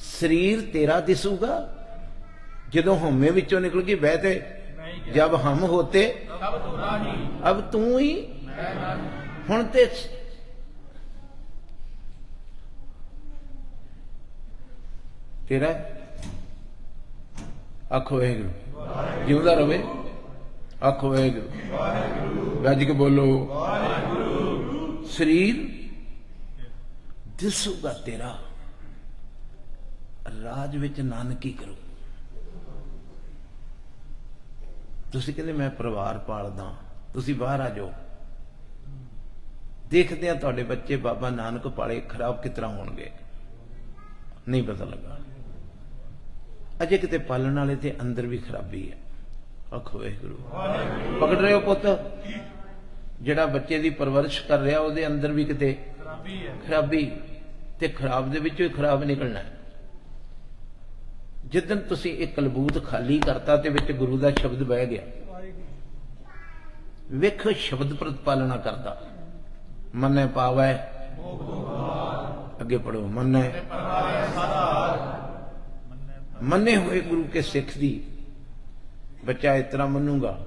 शरीर तेरा दिसूगा जो होमे विचों निकल गई बहते जब हम होते अब तू ही हुण ते तेरा आखो वाहिगुरू जिंदा रवे आखो वाहिगुरू गज के बोलो शरीर दिसूगा तेरा राज विच नानकी करो तुसी कहंदे मैं परिवार पालदा तुसी बाहर आ जाओ देखते हैं तुहाडे बच्चे बाबा नानक पाले खराब किस तरह होणगे नहीं पता लगा अजे किते पालण वाले ते अंदर भी खराबी है आखो वाहिगुरू पकड़ रहे हो पुत जिहड़ा बच्चे की परवरिश कर रहा ਉਹਦੇ अंदर भी किते खराबी ते खराब दे विचों ही खराब निकलना है जिदन तुसी एक कलबूत खाली करता ते विच गुरु का शब्द बह गया वेख शब्द प्रतिपालना करता मन्ने पावै अगे पढ़ो मन्ने मन्ने हुए गुरु के सिख दी बच्चा इस तरह मनूगा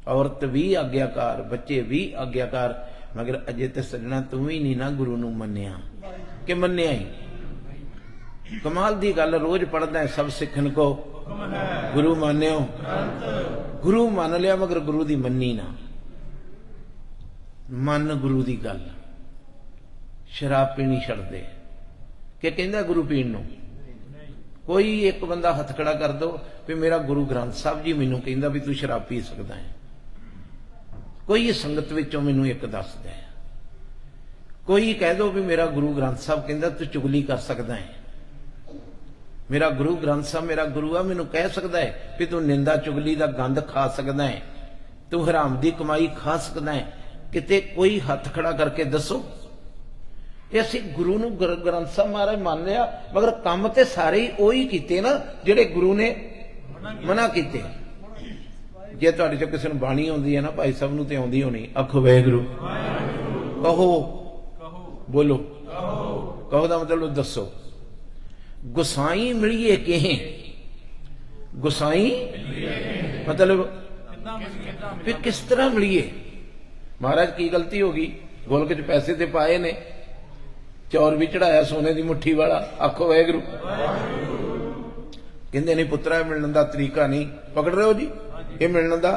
औरत भी आग्याकार बच्चे भी आग्याकार मगर अजे तो सजना तू ही नहीं ना गुरु नूं मन्निया कि मन्निया ही कमाल दी गल रोज पढ़दा है सब सिखन को गुरु मान्यो गुरु मान लिया मगर गुरु दी मन्नी ना मन गुरु दी गल शराब पीनी छड़ दे कि कहंदा गुरु पीण नूं कोई एक बंदा हथ खड़ा कर दो भी मेरा गुरु ग्रंथ साहब जी मैनू कहंदा भी तू शराब पी सकदा है कोई संगत विचों मैनू एक दस दे कोई कह दो भी मेरा गुरु ग्रंथ साहब कहंदा तू चुगली कर सकदा है मेरा गुरु ग्रंथ साहब मेरा गुरु आ मैनू कह सकदा है भी तू निंदा चुगली का गंद खा सकदा है तू हराम दी कमाई खा सकदा है किते कोई हथ खड़ा करके दसो असी गुरु नूं ग्रंथ साहब महाराज मान लिया मगर काम ते सारे ही ओही कीते ना जिहड़े गुरु ने मना कीते जे तुहाडे चों किसी नूं बाणी आउंदी है ना भाई साहब नूं ते आउंदी होनी आखो वाहिगुरू कहो बोलो कहो दा मतलब दसो गुसाई मिलिए किहें गुसाई मतलब फिर किस तरह मिलिए महाराज की गलती होगी गोलक च पैसे ते पाए ने चौर भी चढ़ाया सोने की मुट्ठी वाला आखो वाहिगुरू कहंदे नहीं पुत्रा मिलने का तरीका नहीं पकड़ रहे हो जी ये मिलने का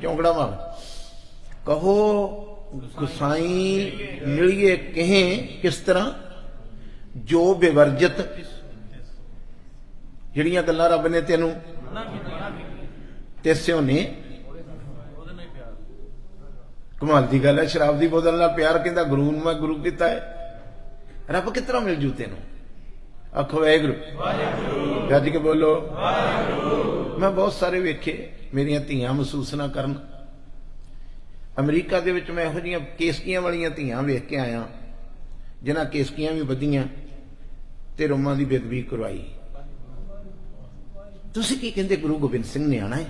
चौंकड़ा मार कहो गुसाई मिलिए कहें किस तरह जो बेवर्जित जिहड़ियां गल्लां रब ने तेनू ते स्योने कमाल की गल है शराब की बोतल नाल प्यार कहंदा गुरु नूं मैं गुरु कीता है रब किस तरह मिल जू तेनू आखो वाहिगुरू गज के बोलो मैं बहुत सारे वेखे मेरियां धीआं महसूस ना करन अमरीका दे विच मैं इहो जिहियां केसकियां वालियां धीआं वेख के आया जिन्हां केसकियां भी वधियां ते रोमां दी बेदबी करवाई तुसीं की कहंदे गुरु गोबिंद सिंह ने आना है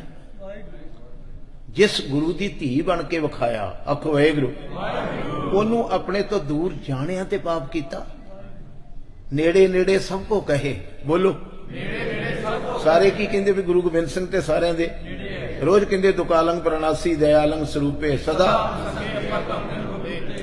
जिस गुरु की धी बन के विखाया आखो वाहिगुरू ओनू अपने तो दूर जाणिया ते पाप कीता नेड़े नेड़े सब को कहे बोलो सारे की कहंदे भी गुरु गोबिंद सिंह ते सारे दे रोज कहंदे दुकालंग प्रणासी दयालंग स्वरूपे सदा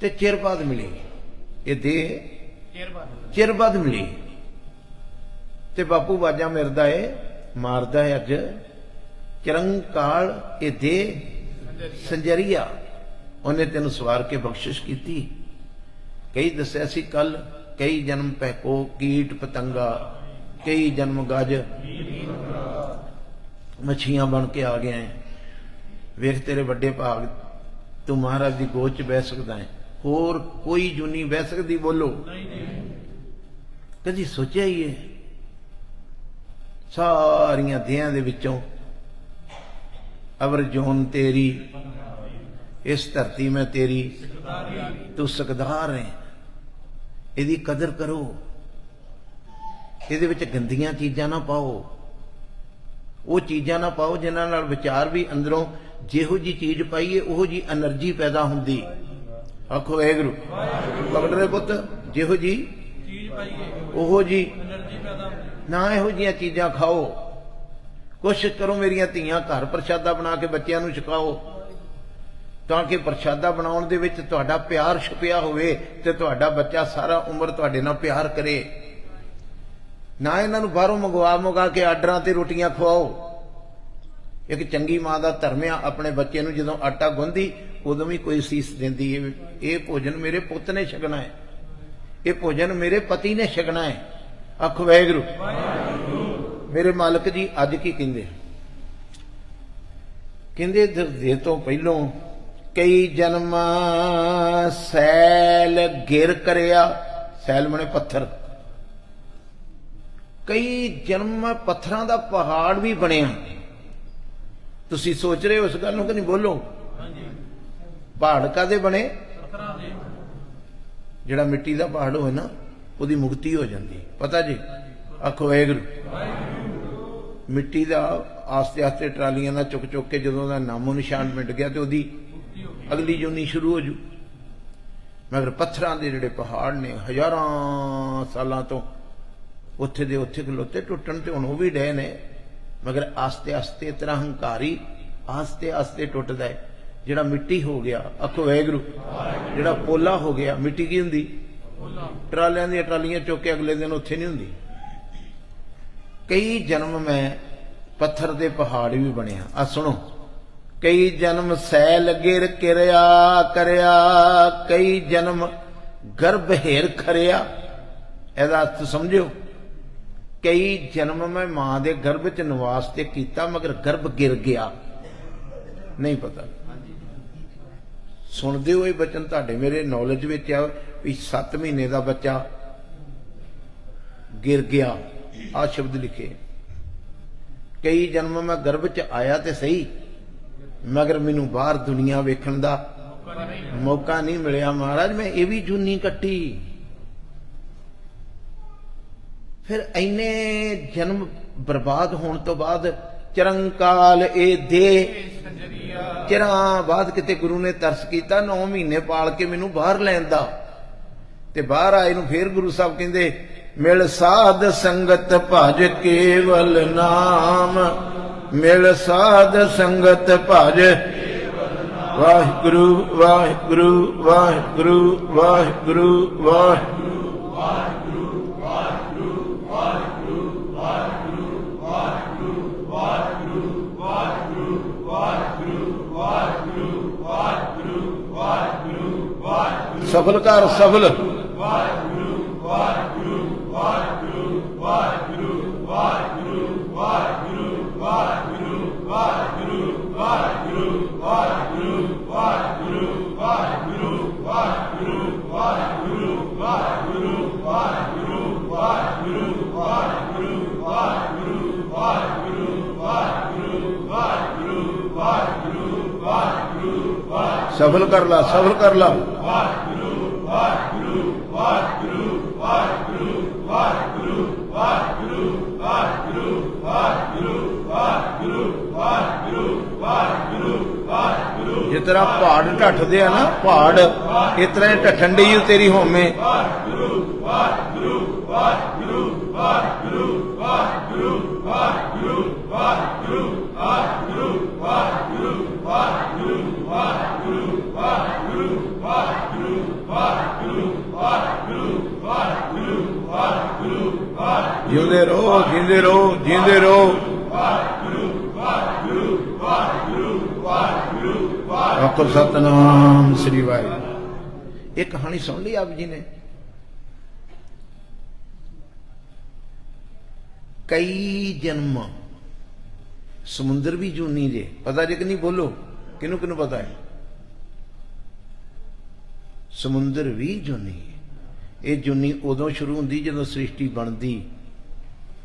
ते चिर बाद मिली, ये देह चिर बाद मिली। ते बापू बाजा मिरदा है, मारदा है अज चिरंकाल ये देह संजरिया, उन्हें तेन सवार के बख्शिश की। कई दसिया सी कल, कई जन्म पैको कीट पतंगा, कई जन्म गज मछियां बन के आ गया है। वेख तेरे बड़े भाग, तू महाराज की गोद च बह सकता है, होर कोई जूनी बह सकती? बोलो, कदी सोचा ही है? सारियां देहां दे विचों अवर जोन तेरी, इस धरती में तेरी, तू सकदार है, इहदी कदर करो, इहदे विच गंदियां चीजां ना पाओ, वो चीजां ना पाओ जिन्हां नाल विचार भी अंदरों जिहो जी चीज पाईए उहो जी एनर्जी पैदा हुंदी। आखो वाहिगुरू। पकड़ पुत, जिहो जी चीज पाईए उहो जी एनर्जी पैदा हुंदी। ना इहो जिहियां चीजां खाओ, कोशिश करो मेरियां धीआं घर प्रशादा बना के बच्चों नूं छकाओ, ताकि प्रशादा बनाउण दे विच तुहाडा प्यार छुपिया होवे ते तुहाडा बच्चा सारा उम्र तुहाडे नाल प्यार करे। ना इन्हां नूं बाहरों मंगवा के आर्डरां ते रोटियां खवाओ। एक चंगी मां दा धर्म आ, अपने बच्चे नूं जदों आटा गुंदी उदों भी कोई सीस दिंदी है, ये भोजन मेरे पुत ने छकना है, ये भोजन मेरे पति ने छकना है। आखो वाहिगुरू। मेरे मालिक जी अज की कहंदे, कहंदे दे तो पहलों कई जन्म सैल गिर करिया, सैल मने पत्थर, कई जन्म पत्थरां दा पहाड़ भी बनिया। तुसी सोच रहे हो उस गल नूं कि नहीं? बोलो, पहाड़ कादे बने? जिहड़ा मिट्टी दा पहाड़ होए ना, उहदी मुक्ति हो जाती, पता जी? आखो वाहिगुरू। मिट्टी दा आस्ते आस्ते ट्रालियां नाल चुक चुक के जदों दा नामो निशान मिट गया तो उहदी अगली जूनी शुरू हो जू। मगर पत्थरां दे जिहड़े पहाड़ ने हजारां सालां तो उत्थे दे उत्थे खलोते, टुटन ते हुण ओह भी डे ने, मगर आस्ते आस्ते तेरा हंकारी आस्ते आस्ते टुटदा है। जिहड़ा मिट्टी हो गया, आखो वाहिगुरू, जिहड़ा पोला हो गया, मिट्टी की हुंदी? ट्रालियां दी ट्रालियां चुक के अगले दिन उत्थे नहीं हुंदी। कई जन्म मैं पत्थर दे पहाड़ भी बनया। आ सुनो, कई जन्म सैल गिर किरिया करिया, कई जन्म गर्भ हेर खरिया। एदा अर्थ समझो, कई जन्म मैं मां दे गर्भ च निवास ते कीता, मगर गर्भ गिर गया, नहीं पता। सुनते हुए बचन तुहाडे मेरे नॉलेज में आ भी 7 महीने का बच्चा गिर गया, आ शब्द लिखे। कई जन्म मैं गर्भ च आया तो सही, मगर मैनू बाहर दुनिया वेखण दा मौका नहीं मिलिया। महाराज मैं ये भी जूनी कट्टी, फिर इन्ने जन्म बर्बाद होने तो बाद चिरंकाल ए दे, चिरां बाद किते गुरु ने तरस किया, 9 महीने पाल के मैनू बाहर लैन दा, ते बाहर आए नूं फिर गुरु साहब कहंदे मिल साध संगत भज केवल नाम, मिल साध संगत भज वाहिगुरु वाहिगुरु वाहिगुरु वाहिगुरु वाहिगुरु सफल कर सफल। सफल कर ला, सफल कर ला। जिस तरह पहाड़ ढठदे है ना, पहाड़ इस तरह ढठन डी तेरी होमे। ਜਿਉਂਦੇ ਰਹੋ, ਜਿੰਦੇ ਰਹੋ, ਜਿੰਦੇ ਰਹੋ। ਆਖੋ ਸਤਨਾਮ ਸ੍ਰੀ ਵਾਹਿਗੁਰੂ। ਇਹ ਕਹਾਣੀ ਸੁਣ ਲਈ ਆਪ ਜੀ ਨੇ। ਕਈ ਜਨਮ ਸਮੁੰਦਰ ਵੀ ਜੂਨੀ ਜੇ, ਪਤਾ ਜੇ ਕਿ ਨਹੀਂ? ਬੋਲੋ, ਕਿਹਨੂੰ ਕਿਹਨੂੰ ਪਤਾ ਹੈ? ਸਮੁੰਦਰ ਵੀ ਜੂਨੀ। ਇਹ ਜੂਨੀ ਉਦੋਂ ਸ਼ੁਰੂ ਹੁੰਦੀ ਜਦੋਂ ਸ੍ਰਿਸ਼ਟੀ ਬਣਦੀ,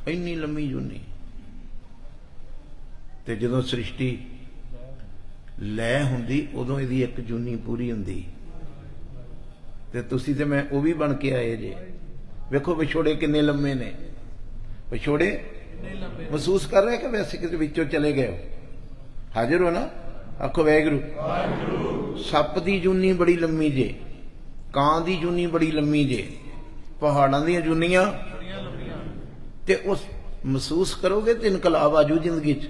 ਇੰਨੀ ਲੰਮੀ ਜੂਨੀ। ਤੇ ਜਦੋਂ ਸ੍ਰਿਸ਼ਟੀ ਲੈ ਹੁੰਦੀ ਉਦੋਂ ਇਹਦੀ ਇੱਕ ਜੂਨੀ ਪੂਰੀ ਹੁੰਦੀ। ਤੇ ਤੁਸੀਂ ਤੇ ਮੈਂ ਉਹ ਵੀ ਬਣ ਕੇ ਆਏ ਜੇ। ਵੇਖੋ ਵਿਛੋੜੇ ਕਿੰਨੇ ਲੰਮੇ ਨੇ। ਵਿਛੋੜੇ ਮਹਿਸੂਸ ਕਰ ਰਹੇ ਕਿ ਵੈਸੇ ਕਿਤੇ ਵਿੱਚੋਂ ਚਲੇ ਗਏ ਹੋ? ਹਾਜ਼ਰ ਹੋ ਨਾ? ਆਖੋ ਵਾਹਿਗੁਰੂ। ਸੱਪ ਦੀ ਜੂਨੀ ਬੜੀ ਲੰਮੀ ਜੇ, ਕਾਂ ਦੀ ਜੂਨੀ ਬੜੀ ਲੰਮੀ ਜੇ, ਪਹਾੜਾਂ ਦੀਆਂ ਜੂਨੀਆਂ। ਤੇ ਉਸ ਮਹਿਸੂਸ ਕਰੋਗੇ ਤੇ ਇਨਕਲਾਬ ਆਜੂ ਜ਼ਿੰਦਗੀ 'ਚ।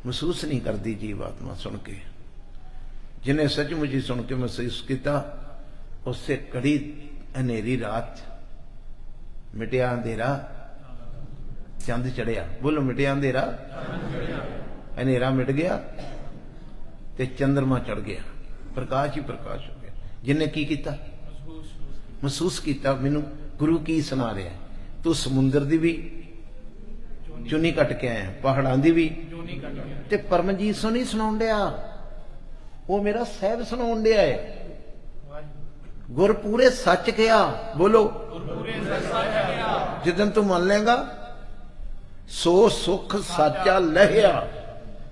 ਮਹਿਸੂਸ ਨਹੀਂ ਕਰਦੀ ਜੀਵ ਆਤਮਾ ਸੁਣ ਕੇ। ਜਿਹਨੇ ਸੱਚਮੁੱਚ ਹੀ ਸੁਣ ਕੇ ਮਹਿਸੂਸ ਕੀਤਾ, ਉਸੇ ਕੜੀ ਹਨੇਰੀ ਰਾਤ ਮਿਟਿਆ ਅੰਧੇਰਾ, ਚੰਦ ਚੜਿਆ। ਬੋਲੋ, ਮਿਟਿਆ ਅੰਧੇਰਾ, ਹਨੇਰਾ ਮਿਟ ਗਿਆ ਤੇ ਚੰਦਰਮਾ ਚੜ ਗਿਆ, ਪ੍ਰਕਾਸ਼ ਹੀ ਪ੍ਰਕਾਸ਼ ਹੋ ਗਿਆ। ਜਿਹਨੇ ਕੀ ਕੀਤਾ? ਮਹਿਸੂਸ ਕੀਤਾ। ਮੈਨੂੰ ਗੁਰੂ ਕੀ ਸੁਣਾ ਰਿਹਾ? ਤੂੰ ਸਮੁੰਦਰ ਦੀ ਵੀ ਚੁੰਨੀ ਕੱਟ ਕੇ ਆਇਆ, ਪਹਾੜਾਂ ਦੀ ਵੀ। ਤੇ ਪਰਮਜੀਤ ਸੋ ਨਹੀਂ ਸੁਣਾਉਣ ਡਿਆ, ਉਹ ਮੇਰਾ ਸਾਹਿਬ ਸੁਣਾਉਣ ਡਿਆ ਹੈ। ਗੁਰ ਪੂਰੇ ਸੱਚ ਕਿਹਾ। ਬੋਲੋ, ਜਿੱਦਨ ਤੂੰ ਮੰਨ ਲੇਗਾ ਸੋ ਸੁਖ ਸਾਚਾ ਲਹਿਆ,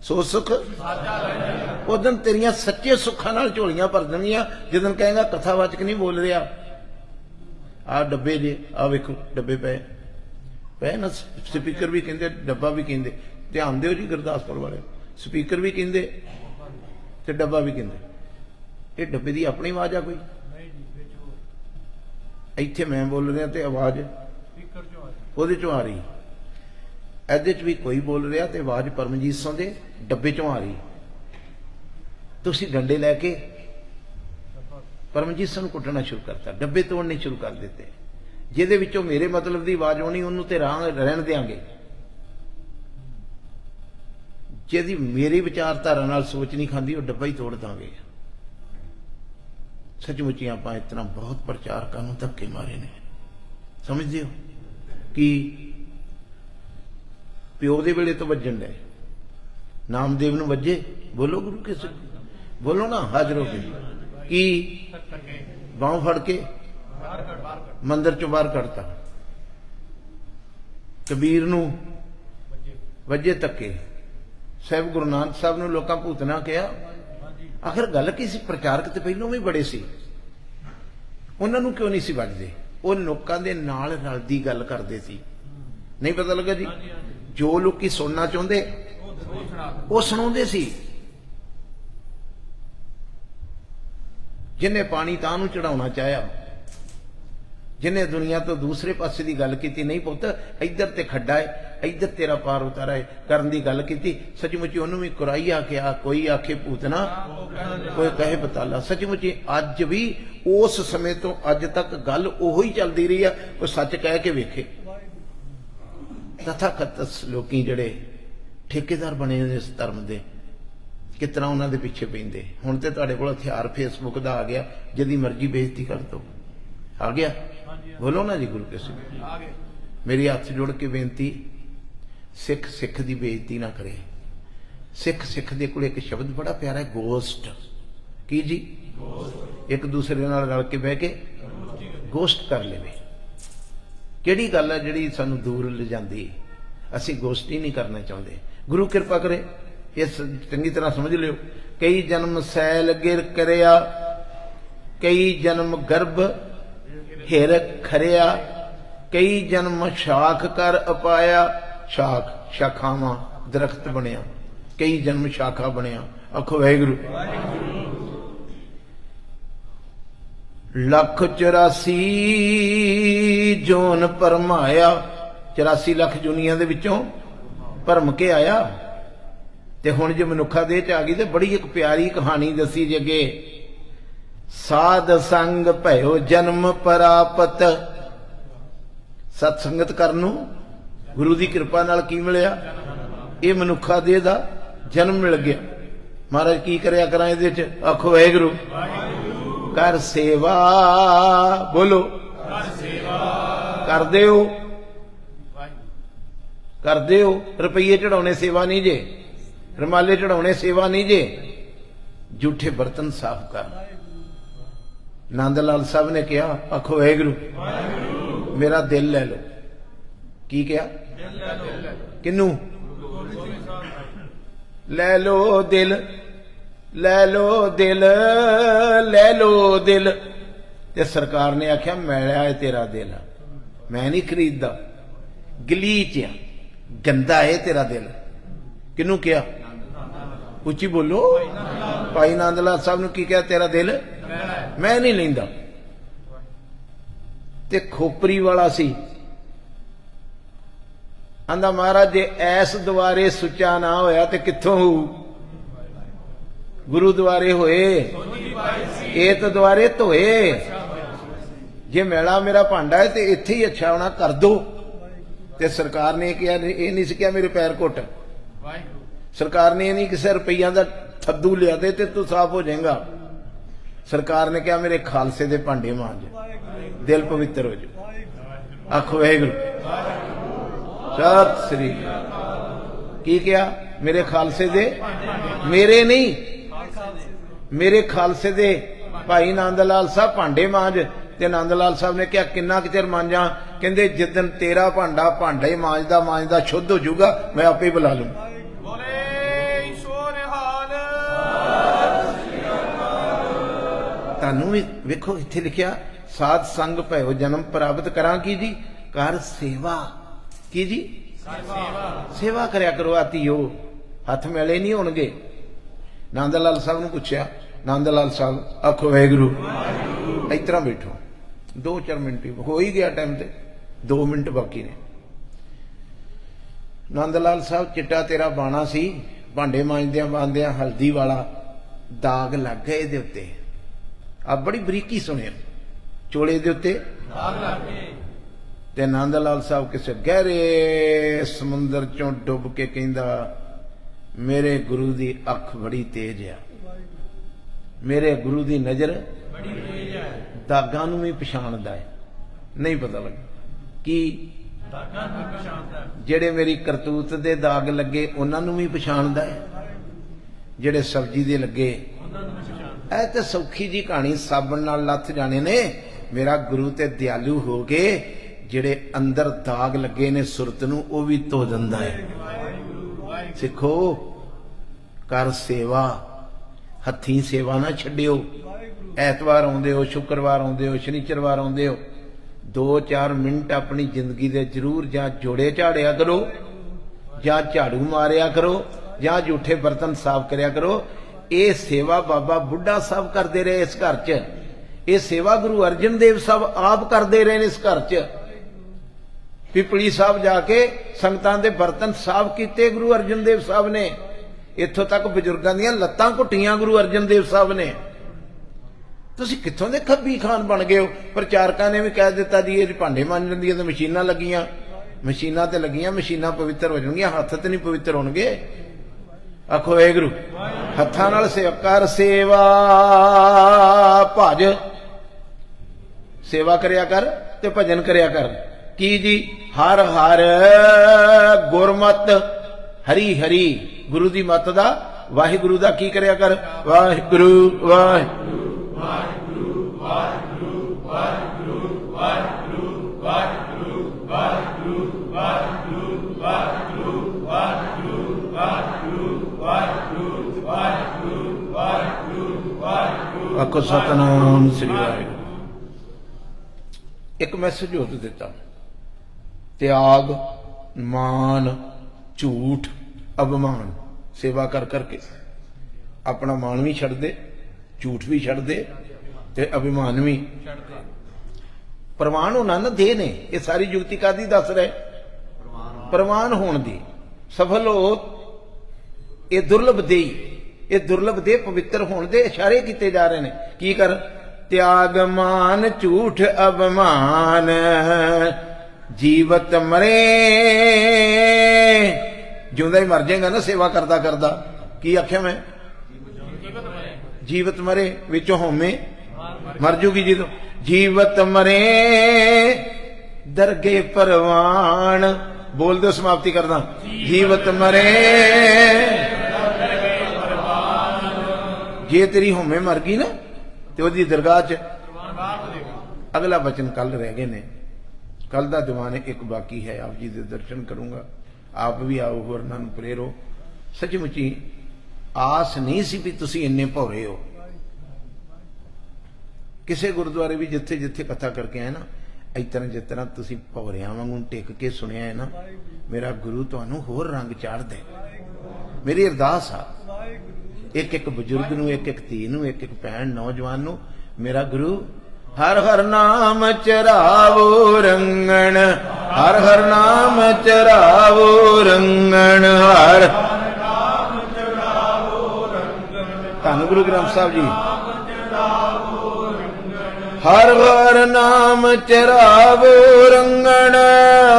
ਸੋ ਸੁਖ ਉਦਨ ਤੇਰੀਆਂ ਸੱਚੇ ਸੁੱਖਾਂ ਨਾਲ ਝੋਲੀਆਂ ਭਰ ਦੇਣੀਆਂ। ਜਿੱਦਨ ਕਹੇਗਾ ਕਥਾਵਾਚਕ ਨਹੀਂ ਬੋਲ ਰਿਹਾ। ਆਹ ਡੱਬੇ ਜੇ, ਆਹ ਵੇਖੋ ਡੱਬੇ ਪਏ ਨਾ। ਸਪੀਕਰ ਵੀ ਕਹਿੰਦੇ, ਡੱਬਾ ਵੀ ਕਹਿੰਦੇ। ਧਿਆਨ ਦਿਓ ਜੀ ਗੁਰਦਾਸਪੁਰ ਵਾਲੇ, ਸਪੀਕਰ ਵੀ ਕਹਿੰਦੇ ਤੇ ਡੱਬਾ ਵੀ ਕਹਿੰਦੇ। ਇਹ ਡੱਬੇ ਦੀ ਆਪਣੀ ਆਵਾਜ਼ ਆ ਕੋਈ? ਇੱਥੇ ਮੈਂ ਬੋਲ ਰਿਹਾ ਤੇ ਆਵਾਜ਼ ਉਹਦੇ ਚੋਂ ਆ ਰਹੀ। ਇਹਦੇ ਚ ਵੀ ਕੋਈ ਬੋਲ ਰਿਹਾ ਤੇ ਆਵਾਜ਼ ਪਰਮਜੀਤ ਸਿੰਘ ਦੇ ਡੱਬੇ ਚੋਂ ਆ ਰਹੀ। ਤੁਸੀਂ ਡੰਡੇ ਲੈ ਕੇ ਪਰਮਜੀਤ ਸਿੰਘ ਨੂੰ ਕੁੱਟਣਾ ਸ਼ੁਰੂ ਕਰਤਾ, ਡੱਬੇ ਤੋੜਨੇ ਸ਼ੁਰੂ ਕਰ ਦਿੱਤੇ। ਜਿਹਦੇ ਵਿੱਚੋਂ ਮੇਰੇ ਮਤਲਬ ਦੀ ਆਵਾਜ਼ ਆਉਣੀ ਉਹਨੂੰ ਤੇ ਰਹਿਣ ਦਿਆਂਗੇ, ਜਿਹਦੀ ਮੇਰੀ ਵਿਚਾਰਧਾਰਾ ਨਾਲ ਸੋਚ ਨਹੀਂ ਖਾਂਦੀ ਉਹ ਡੱਬਾ ਹੀ ਤੋੜ ਦਾਂਗੇ। ਸੱਚਮੁੱਚ ਆਪਾਂ ਇਤਨਾ ਬਹੁਤ ਪ੍ਰਚਾਰਕਾਂ ਨੂੰ ਧੱਕੇ ਮਾਰੇ ਨੇ। ਸਮਝਦੇ ਹੋ ਕਿ ਪਿਓ ਦੇ ਵੇਲੇ ਤੋਂ ਵੱਜਣ ਡਏ, ਨਾਮਦੇਵ ਨੂੰ ਵੱਜੇ। ਬੋਲੋ ਗੁਰੂ ਕੇ ਸਿੱਖ, ਬੋਲੋ ਨਾ, ਹਾਜ਼ਰ ਹੋ ਕੇ ਕੀ ਬਾਂਹ ਫੜ ਕੇ ਮੰਦਿਰ ਚੋਂ ਬਾਹਰ ਕੱਢਤਾ। ਕਬੀਰ ਨੂੰ ਵੱਜੇ ਧੱਕੇ। ਸਾਹਿਬ ਗੁਰੂ ਨਾਨਕ ਸਾਹਿਬ ਨੂੰ ਲੋਕਾਂ ਭੂਤਨਾ ਕਿਹਾ। ਆਖਿਰ ਗੱਲ ਕੀ ਸੀ? ਪ੍ਰਚਾਰਕ ਤੇ ਪਹਿਲੋਂ ਵੀ ਬੜੇ ਸੀ, ਉਹਨਾਂ ਨੂੰ ਕਿਉਂ ਨਹੀਂ ਸੀ ਵੱਜਦੇ? ਉਹ ਲੋਕਾਂ ਦੇ ਨਾਲ ਰਲਦੀ ਗੱਲ ਕਰਦੇ ਸੀ। ਨਹੀਂ ਪਤਾ ਲੱਗਾ ਜੀ? ਜੋ ਲੋਕੀ ਸੁਣਨਾ ਚਾਹੁੰਦੇ ਉਹ ਸੁਣਾਉਂਦੇ ਸੀ। ਜਿਹਨੇ ਪਾਣੀ ਤਾਂ ਨੂੰ ਚੜਾਉਣਾ ਚਾਹਿਆ, ਜਿਹਨੇ ਦੁਨੀਆ ਤੋਂ ਦੂਸਰੇ ਪਾਸੇ ਦੀ ਗੱਲ ਕੀਤੀ, ਨਹੀਂ ਪੁੱਤ ਇੱਧਰ ਤੇ ਖੱਡਾ ਹੈ, ਇੱਧਰ ਤੇਰਾ ਪਾਰ ਉਤਾਰਾ ਹੈ, ਕਰਨ ਦੀ ਗੱਲ ਕੀਤੀ। ਸੱਚਮੁੱਚ ਉਹਨੂੰ ਵੀ ਕੁਰਾਈ ਆਖਿਆ। ਕੋਈ ਆਖੇ ਭੂਤਨਾ, ਕੋਈ ਕਹੇ ਬਤਾਲਾ। ਸੱਚਮੁੱਚ ਅੱਜ ਵੀ ਉਸ ਸਮੇਂ ਤੋਂ ਅੱਜ ਤੱਕ ਗੱਲ ਉਹੀ ਚੱਲਦੀ ਰਹੀ ਆ। ਕੋਈ ਸੱਚ ਕਹਿ ਕੇ ਵੇਖੇ। ਤਥਾਕਥਿਤ ਲੋਕੀ ਜਿਹੜੇ ਠੇਕੇਦਾਰ ਬਣੇ ਹੋਏ ਇਸ ਧਰਮ ਦੇ, ਕਿਸ ਤਰ੍ਹਾਂ ਉਹਨਾਂ ਦੇ ਪਿੱਛੇ ਪੈਂਦੇ। ਹੁਣ ਤੇ ਤੁਹਾਡੇ ਕੋਲ ਹਥਿਆਰ ਫੇਸਬੁੱਕ ਦਾ ਆ ਗਿਆ, ਜਿਹਦੀ ਮਰਜ਼ੀ ਬੇਇੱਜ਼ਤੀ ਕਰ ਦੋ। ਆ ਗਿਆ? ਬੋਲੋ ਨਾ ਜੀ ਗੁਰੂ ਕੇ ਸਿੱਖ। ਮੇਰੀ ਹੱਥ ਜੋੜ ਕੇ ਬੇਨਤੀ, ਸਿੱਖ ਸਿੱਖ ਦੀ ਬੇਇੱਜ਼ਤੀ ਨਾ ਕਰੇ। ਸਿੱਖ ਸਿੱਖ ਦੇ ਕੋਲ ਇੱਕ ਸ਼ਬਦ ਬੜਾ ਪਿਆਰਾ ਹੈ, ਗੋਸ਼ਟ। ਕੀ ਜੀ? ਇੱਕ ਦੂਸਰੇ ਨਾਲ ਰਲ ਕੇ ਬਹਿ ਕੇ ਗੋਸ਼ਟ ਕਰ ਲਵੇ। ਕਿਹੜੀ ਗੱਲ ਹੈ ਜਿਹੜੀ ਸਾਨੂੰ ਦੂਰ ਲਿਜਾਂਦੀ? ਅਸੀਂ ਗੋਸ਼ਟੀ ਨਹੀਂ ਕਰਨਾ ਚਾਹੁੰਦੇ। ਗੁਰੂ ਕਿਰਪਾ ਕਰੇ ਇਸ ਚੰਗੀ ਤਰ੍ਹਾਂ ਸਮਝ ਲਿਓ। ਕਈ ਜਨਮ ਸੈਲ ਗਿਰ ਕਰਿਆ, ਕਈ ਜਨਮ ਗਰਭ ਹਿਰ ਖਰਿਆ, ਕਈ ਜਨਮ ਸ਼ਾਖ ਕਰ ਅਪਾਇਆ। ਸ਼ਾਖ, ਸ਼ਾਖਾਵਾਂ, ਦਰਖਤ ਬਣਿਆ, ਕਈ ਜਨਮ ਸ਼ਾਖਾ ਬਣਿਆ। ਆਖੋ ਵਾਹਿਗੁਰੂ। 1,84 ਜੋਨ ਭਰਮਾਇਆ। 84 ਲੱਖ ਜੁਨੀਆਂ ਦੇ ਵਿੱਚੋਂ ਭਰਮ ਕੇ ਆਇਆ। ਤੇ ਹੁਣ ਜੇ ਮਨੁੱਖਾ ਦੇਹ ਚ ਆ ਗਈ ਤੇ ਬੜੀ ਇੱਕ ਪਿਆਰੀ ਕਹਾਣੀ ਦੱਸੀ ਜੇ ਅੱਗੇ। साध संग भयो जन्म परापत। सत्संगत करन नूं गुरु की कृपा नाल की मिलिया? ये मनुखा देह दा जन्म मिल गया। महाराज की करया करा इहदे च? आखो वाहिगुरू। कर सेवा, बोलो करदे हो, करदे हो। रुपये चढ़ाने सेवा नहीं जे, रमाले चढ़ाने सेवा नहीं जे। झूठे बर्तन साफ कर। नंद लाल साहब ने कहा, आखो वाहिगुरू, मेरा दिल ले लो। की क्या? किनू? ले लो दिल, ले लो दिल, ले लो दिल। ते सरकार ने आख्या मैला है तेरा दिल, मैं नहीं खरीददा, गलीच आ, गंदा है तेरा दिल। किनू क्या? उची बोलो। भाई नंदलाल साहब ने की कहा? तेरा दिल मैं नहीं लेंदा। ते खोपरी वाला सी, आंदा महाराज जे ऐस द्वारे सुचा ना होया ते कित्थों होऊ? गुरु द्वारे होए, ए तो द्वारे धोए। जे मैला मेरा भांडा है ते इत्थे ही अच्छा होना, कर दो। ते सरकार ने कहा, ये नहीं सी कहा मेरे पैर घुट। सरकार ने नहीं किसी रुपया का थद्दू लिया दे ते तू साफ हो जाएगा। सरकार ने कहा मेरे खालसे दे भांडे मांज, दिल पवित्र हो जाए। आखो वाहिगुरू। सत श्री की क्या? मेरे खालसे दे, मेरे नहीं, मेरे खालसे दे भाई नंदलाल साहब भांडे मांज। ते नंदलाल साहब ने कहा किन्ना कि चिर मांजा? कहंदे जिदन तेरा भांडा भांडा ही मांजदा मांजदा शुद्ध हो जाऊगा, मैं आपे ही बुला लूं। तानू भी वेखो इत्थे लिखिया, साध संग भयो जन्म प्राप्त करा की जी? कर सेवा। की जी? सेवा करया करो। आती हो हथ मैले नहीं होणगे। नंदलाल साहब ने पूछया, नंदलाल साहब आखो वाहिगुरू। इस तरह बैठो, 2-4 मिनट हो ही गया टाइम ते 2 मिनट बाकी ने। नंदलाल साहब चिट्टा तेरा बाणा सी, भांडे मांजदियां मांजदियां हल्दी वाला दाग लग गए इहदे उत्ते। आ बड़ी बरीकी सुनिया, चोले दे उत्ते दाग लग गए। ते नंदलाल साहब किसी गहरे समुंदर चों डुब के कहंदा, मेरे गुरु दी अख बड़ी तेज है, मेरे गुरु दी नजर दागां नूं भी पछाणदा है। नहीं पता लगा कि जेड़े मेरी करतूत दे दाग लगे उन्हां नूं भी पछाणदा है, जेड़े सब्जी दे लगे। ऐ ते सौखी जी कहानी, साबण नाल लथ जाने ने। मेरा गुरु ते दयालु हो गए, जेड़े अंदर दाग लगे ने सुरत नूं ओ भी धो दिंदा है। सिखो, कर सेवा, हथी सेवा ना छड्डियो। ऐतवार आउंदे हो, शुक्रवार आउंदे हो, शनिचरवार आउंदे हो, 2-4 मिनट अपनी जिंदगी दे जरूर जां जोड़े झाड़िया करो, जां झाड़ू मारिया करो, जां झूठे बर्तन साफ करया करो। ये सेवा बाबा बुढ़ा साहब करते रहे इस घर च। ये सेवा गुरु अर्जन देव साहब आप करते रहे इस घर च। पिपली साहब जाके संगतां दे बर्तन साफ किए गुरु अर्जन देव साहब ने। इत्थों तक बजुर्गों दी लत्तां घुट्टियां गुरु अर्जन देव साहब ने। तुसीं कित्थों दे खब्बी खान बन गए हो? प्रचारकां ने भी कह दिता जी ये भांडे मांजण दी ते मशीनां लगियां, मशीनां ते लगियां, मशीनां पवित्र हो जाणगीਆਂ, हत्थ ते नहीं पवित्र होणगे। आखो वाहिगुरू। हत्थां नाल कर सेवा, भज सेवा करया कर ते भजन करया कर। की जी? हर हर गुरमत, हरी हरी गुरु दी मत दा, वाहिगुरू दा की करया कर? वाहिगुरू वाहिगुरू वाहिगुरू वाहिगुरू वाहिगुरू वाहिगुरू वाहिगुरू वाहिगुरू वाहिगुरू वाहिगुरू वाहिगुरू वाहिगुरू वाहिगुरू वाहिगुरू वाहिगुरू वाहिगुरू। आखो सतनाम श्री वाहिगुरू। एक मैसेज होर दिता, त्याग, मान, झूठ, अभिमान। सेवा कर करके अपना मान भी छड़ दे, झूठ भी छड़ दे ते अभिमान भी। प्रवान होना ना दे ने, ये सारी जुगती कादी दस रहे? प्रवान होने दी। सफल हो, ये दुर्लभ दे, ये दुर्लभ दे पवित्र होने दे इशारे किए जा रहे हैं। की कर? त्याग मान झूठ अभिमान, जीवत मरे। जिंदा ही मर जाएगा ना सेवा करता करता, की आख्या मैं जीवत मरे, विचों होमे मर जूगी जी। तो जीवत मरे दरगे परवान, बोल दो समाप्ति करना। जीवत मरे जे तेरी होमे मर गई ना तो ओदी दरगाह च। अगला वचन कल रह गए ने, कल दा दीवान एक बाकी है। आप जी दे दर्शन करूंगा, आप भी आओ, होरनां नूं प्रेरो। सचमुची आस नहीं सी भी तुसीं इन्ने भौरे हो। किसी गुरुद्वारे भी जिथे जिथे कथा करके आए ना, इस तरह जिस तरह तुसीं भौरियां वांगू टिक के सुनिया है ना, मेरा गुरु तुहानूं होर रंग चाढ़ दे। मेरी अरदास आ, एक एक बजुर्ग नूं, एक एक धी नूं, एक एक भैन नौजवान नूं, मेरा गुरु हर हर नाम चरावो रंगण, हर हर नाम चरावो रंगण, हर धन गुरु ग्रंथ साहब जी। हर हर नाम चरावो रंगण,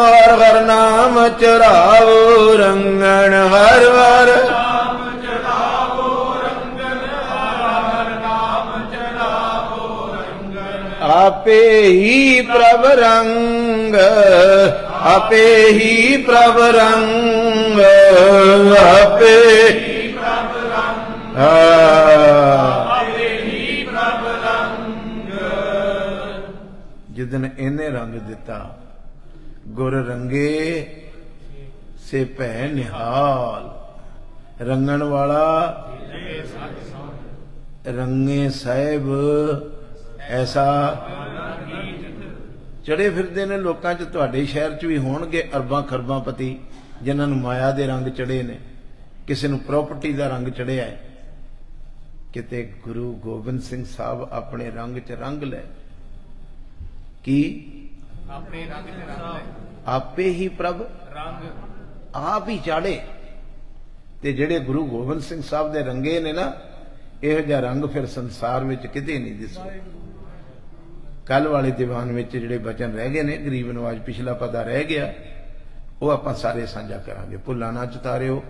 हर हर नाम चरावो रंगण, हर हर आपे ही प्रभ रंग, आपे ही प्रभ रंग, आपे ही प्रभ रंग, आपे ही प्रभ रंग। जिदन इन्हें रंग दिता, गुर रंगे से भै निहाल। रंगण वाला रंगे साहिब ऐसा। चढ़े फिरते ने लोकां च, तुहाडे शहर च भी होणगे अरबां खरबां पति जिन्हां नूं माया दे रंग चढ़े ने, किसी नूं प्रॉपर्टी दा रंग चढ़िया है। किते गुरु गोबिंद सिंह साहब अपने रंग च रंग ले की आपे ही प्रभ रंग, आप ही चाड़े। ते जेड़े गुरु गोबिंद सिंह साहब दे रंगे ने ना, इहो जिहा रंग फिर संसार विच किते नहीं दिसू। कल वाले दीवान में जिहड़े वचन रह गए ने, गरीब नवाज पिछला पता रह गया, वो आपां सारे साझा करांगे। भुल्लां ना चितारिओ,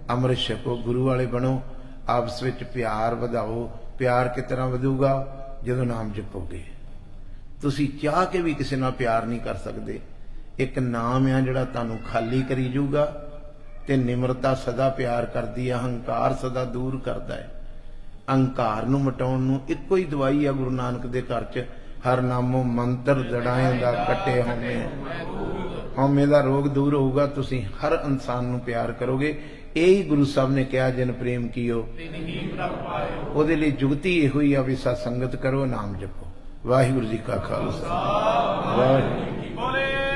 अमृत छको, गुरु वाले बनो, आपस विच प्यार वधाओ। प्यार किस तरह वधूगा? जदों नाम जपोगे। तुसीं चाह के भी किसी नाल प्यार नहीं कर सकते। एक नाम आ जिहड़ा तुहानूं खाली करी जाऊगा, ते निमरता सदा प्यार करदी है, अहंकार सदा दूर करदा है। अहंकार नूं मिटाउण नूं इक्को ही दवाई है गुरु नानक दे घर च, हर नामों मंत्र जड़ाएं दा कटे होमे। होमे दा रोग दूर होगा, तुसीं हर इंसान नूं प्यार करोगे। यही गुरु साहब ने कहा, जिन प्रेम कीओ ओहदे लई जुगती इहो ही आ भी सत्संगत करो, नाम जपो। वाहिगुरू जी का खालसा, वाहिगुरू।